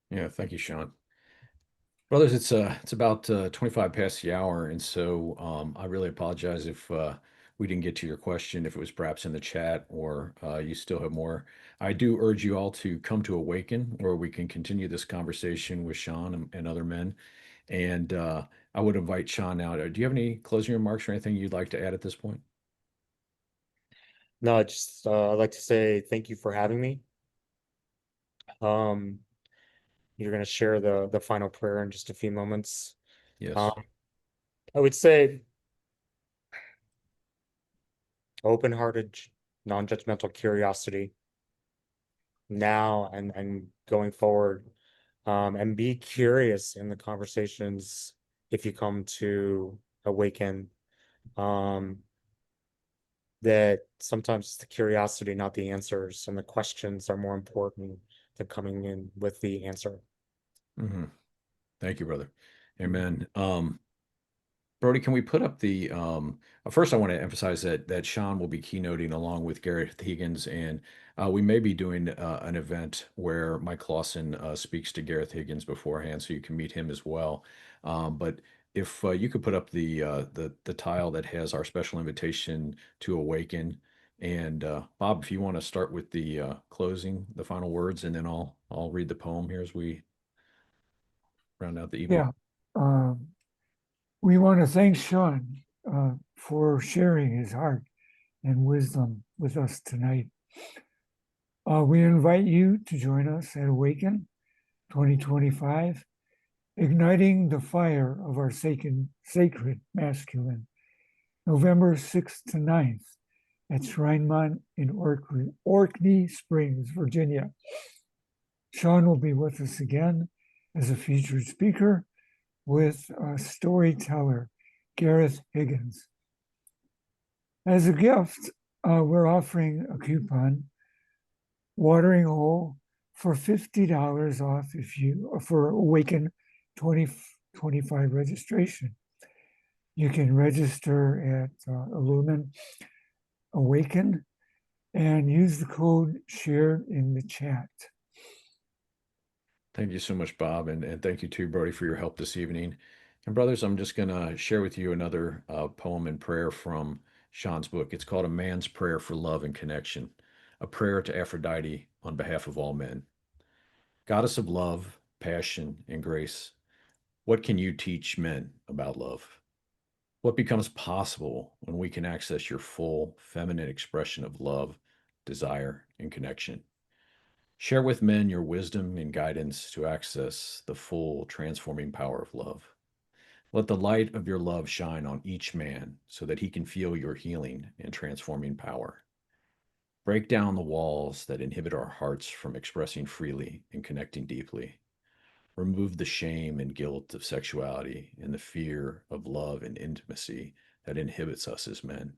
Yeah, thank you, Sean. Brothers, it's about 25 past the hour, and so I really apologize if we didn't get to your question, if it was perhaps in the chat or you still have more. I do urge you all to come to Awaken, where we can continue this conversation with Sean and other men. And I would invite Sean now. Do you have any closing remarks or anything you'd like to add at this point? No, I'd like to say thank you for having me. You're going to share the final prayer in just a few moments. Yes. I would say open-hearted, non-judgmental curiosity now and going forward. And be curious in the conversations if you come to Awaken. That sometimes it's the curiosity, not the answers, and the questions are more important than coming in with the answer. Mm-hmm. Thank you, brother. Amen. Brody, can we put up the first I want to emphasize that Sean will be keynoting along with Gareth Higgins, and we may be doing an event where Mike Clausen speaks to Gareth Higgins beforehand, so you can meet him as well. But if you could put up the tile that has our special invitation to Awaken, and Bob, if you want to start with the closing, the final words, and then I'll read the poem here as we round out the evening. Yeah. We want to thank Sean for sharing his heart and wisdom with us tonight. We invite you to join us at Awaken 2025, igniting the fire of our sacred masculine, November 6th to 9th at Shrinemont in Orkney Springs, Virginia. Sean will be with us again as a featured speaker with storyteller Gareth Higgins. As a gift, we're offering a coupon, Watering Hole, for $50 off for Awaken 2025 registration. You can register at Illumin Awaken and use the code shared in the chat. Thank you so much, Bob, and thank you too, Brody, for your help this evening. And brothers, I'm just going to share with you another poem and prayer from Sean's book. It's called A Man's Prayer for Love and Connection, a prayer to Aphrodite on behalf of all men. Goddess of love, passion, and grace, what can you teach men about love? What becomes possible when we can access your full feminine expression of love, desire, and connection? Share with men your wisdom and guidance to access the full transforming power of love. Let the light of your love shine on each man so that he can feel your healing and transforming power. Break down the walls that inhibit our hearts from expressing freely and connecting deeply. Remove the shame and guilt of sexuality and the fear of love and intimacy that inhibits us as men.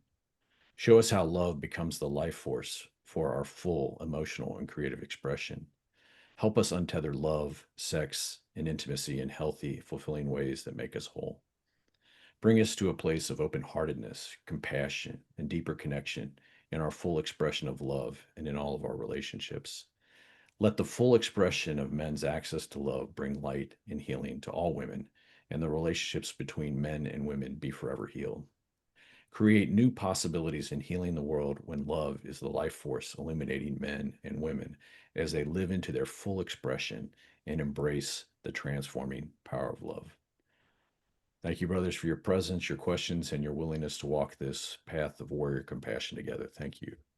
Show us how love becomes the life force for our full emotional and creative expression. Help us untether love, sex, and intimacy in healthy, fulfilling ways that make us whole. Bring us to a place of open-heartedness, compassion, and deeper connection in our full expression of love and in all of our relationships. Let the full expression of men's access to love bring light and healing to all women, and the relationships between men and women be forever healed. Create new possibilities in healing the world when love is the life force illuminating men and women as they live into their full expression and embrace the transforming power of love. Thank you, brothers, for your presence, your questions, and your willingness to walk this path of warrior compassion together. Thank you.